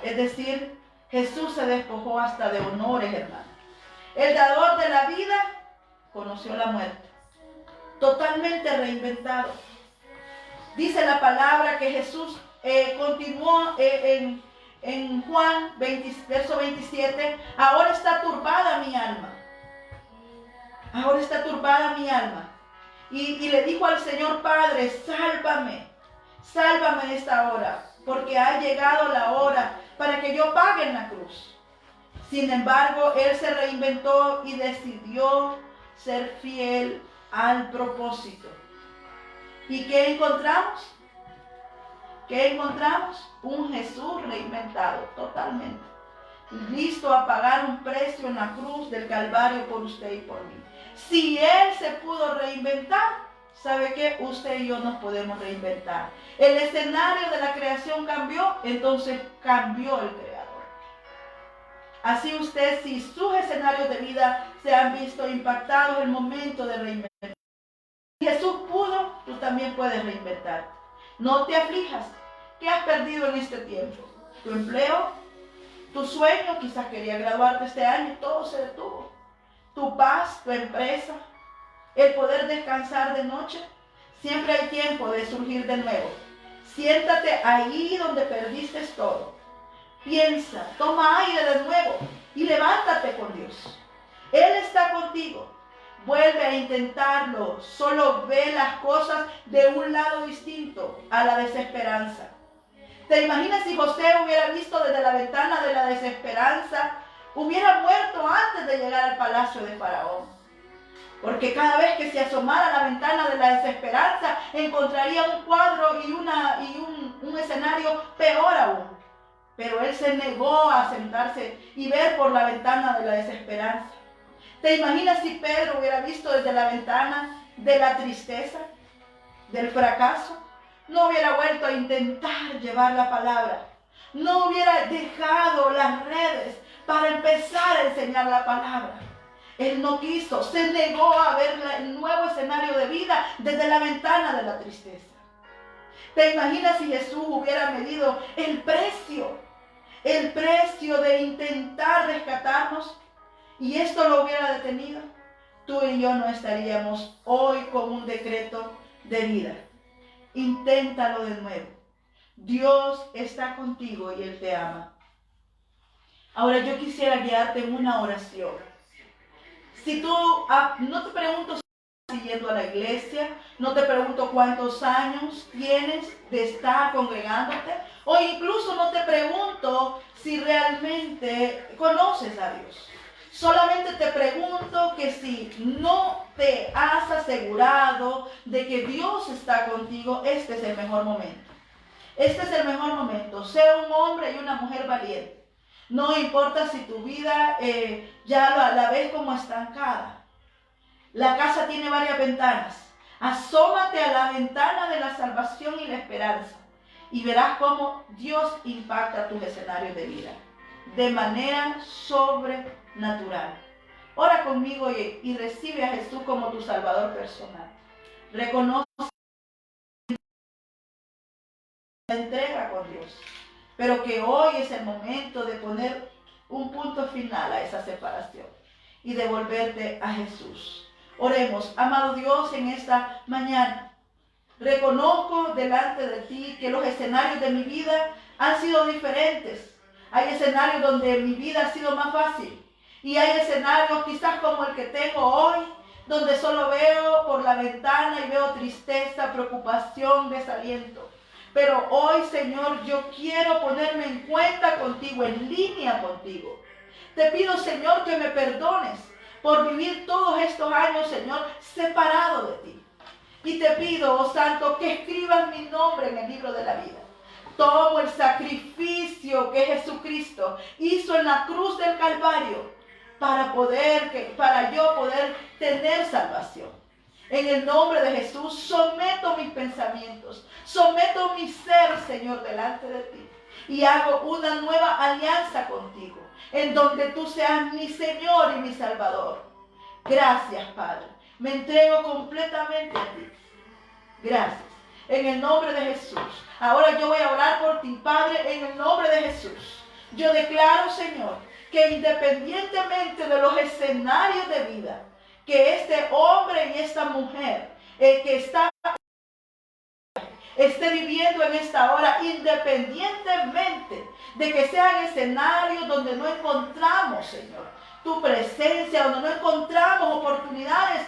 Es decir, Jesús se despojó hasta de honores, hermano. El dador de la vida conoció la muerte, totalmente reinventado. Dice la palabra que Jesús continuó en Juan 20, verso 27, ahora está turbada mi alma. Ahora está turbada mi alma. y le dijo al Señor: Padre, sálvame esta hora, porque ha llegado la hora para que yo pague en la cruz. Sin embargo, él se reinventó y decidió ser fiel al propósito. ¿Y qué encontramos? ¿Qué encontramos? Un Jesús reinventado totalmente, listo a pagar un precio en la cruz del Calvario por usted y por mí. Si Él se pudo reinventar, ¿sabe qué? Usted y yo nos podemos reinventar. El escenario de la creación cambió, entonces cambió el Creador. Así usted, si sus escenarios de vida se han visto impactados, el momento de reinventar. Si Jesús pudo, tú también puedes reinventar. No te aflijas. ¿Qué has perdido en este tiempo? ¿Tu empleo? ¿Tu sueño? Quizás querías graduarte este año, todo se detuvo. ¿Tu paz? ¿Tu empresa? ¿El poder descansar de noche? Siempre hay tiempo de surgir de nuevo. Siéntate ahí donde perdiste todo. Piensa, toma aire de nuevo y levántate con Dios. Él está contigo. Vuelve a intentarlo. Solo ve las cosas de un lado distinto a la desesperanza. ¿Te imaginas si José hubiera visto desde la ventana de la desesperanza? Hubiera muerto antes de llegar al palacio de Faraón. Porque cada vez que se asomara a la ventana de la desesperanza, encontraría un cuadro y un escenario peor aún. Pero él se negó a sentarse y ver por la ventana de la desesperanza. ¿Te imaginas si Pedro hubiera visto desde la ventana de la tristeza, del fracaso? No hubiera vuelto a intentar llevar la palabra. No hubiera dejado las redes para empezar a enseñar la palabra. Él no quiso, se negó a ver el nuevo escenario de vida desde la ventana de la tristeza. ¿Te imaginas si Jesús hubiera medido el precio de intentar rescatarnos y esto lo hubiera detenido? Tú y yo no estaríamos hoy con un decreto de vida. Inténtalo de nuevo. Dios está contigo y Él te ama. Ahora yo quisiera guiarte en una oración. Si tú, no te pregunto si estás siguiendo a la iglesia, no te pregunto cuántos años tienes de estar congregándote, o incluso no te pregunto si realmente conoces a Dios. Solamente te pregunto que si no te has asegurado de que Dios está contigo, este es el mejor momento. Este es el mejor momento. Sea un hombre y una mujer valiente. No importa si tu vida ya la ves como estancada. La casa tiene varias ventanas. Asómate a la ventana de la salvación y la esperanza y verás cómo Dios impacta tus escenarios de vida de manera sobrenatural. Ora conmigo y recibe a Jesús como tu Salvador personal. Reconoce la entrega con Dios, pero que hoy es el momento de poner un punto final a esa separación y devolverte a Jesús. Oremos. Amado Dios, en esta mañana reconozco delante de ti que los escenarios de mi vida han sido diferentes. Hay escenarios donde mi vida ha sido más fácil y hay escenarios quizás como el que tengo hoy, donde solo veo por la ventana y veo tristeza, preocupación, desaliento. Pero hoy, Señor, yo quiero ponerme en cuenta contigo, en línea contigo. Te pido, Señor, que me perdones por vivir todos estos años, Señor, separado de ti. Y te pido, oh Santo, que escribas mi nombre en el libro de la vida. Tomo el sacrificio que Jesucristo hizo en la cruz del Calvario para yo poder tener salvación. En el nombre de Jesús, someto mis pensamientos, someto mi ser, Señor, delante de ti. Y hago una nueva alianza contigo, en donde tú seas mi Señor y mi Salvador. Gracias, Padre. Me entrego completamente a ti. Gracias. En el nombre de Jesús. Ahora yo voy a orar por ti, Padre, en el nombre de Jesús. Yo declaro, Señor, que independientemente de los escenarios de vida, que este hombre y esta mujer que esté viviendo en esta hora, independientemente de que sean escenarios donde no encontramos, Señor, tu presencia, donde no encontramos oportunidades,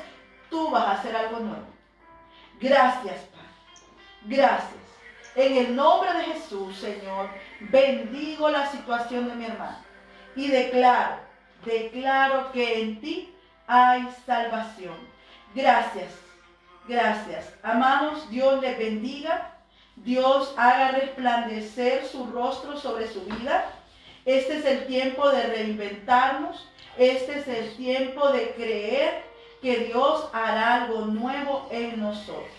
tú vas a hacer algo nuevo. Gracias, Padre. Gracias. En el nombre de Jesús, Señor, bendigo la situación de mi hermano y declaro que en ti hay salvación. Gracias, gracias. Amados, Dios les bendiga. Dios haga resplandecer su rostro sobre su vida. Este es el tiempo de reinventarnos. Este es el tiempo de creer que Dios hará algo nuevo en nosotros.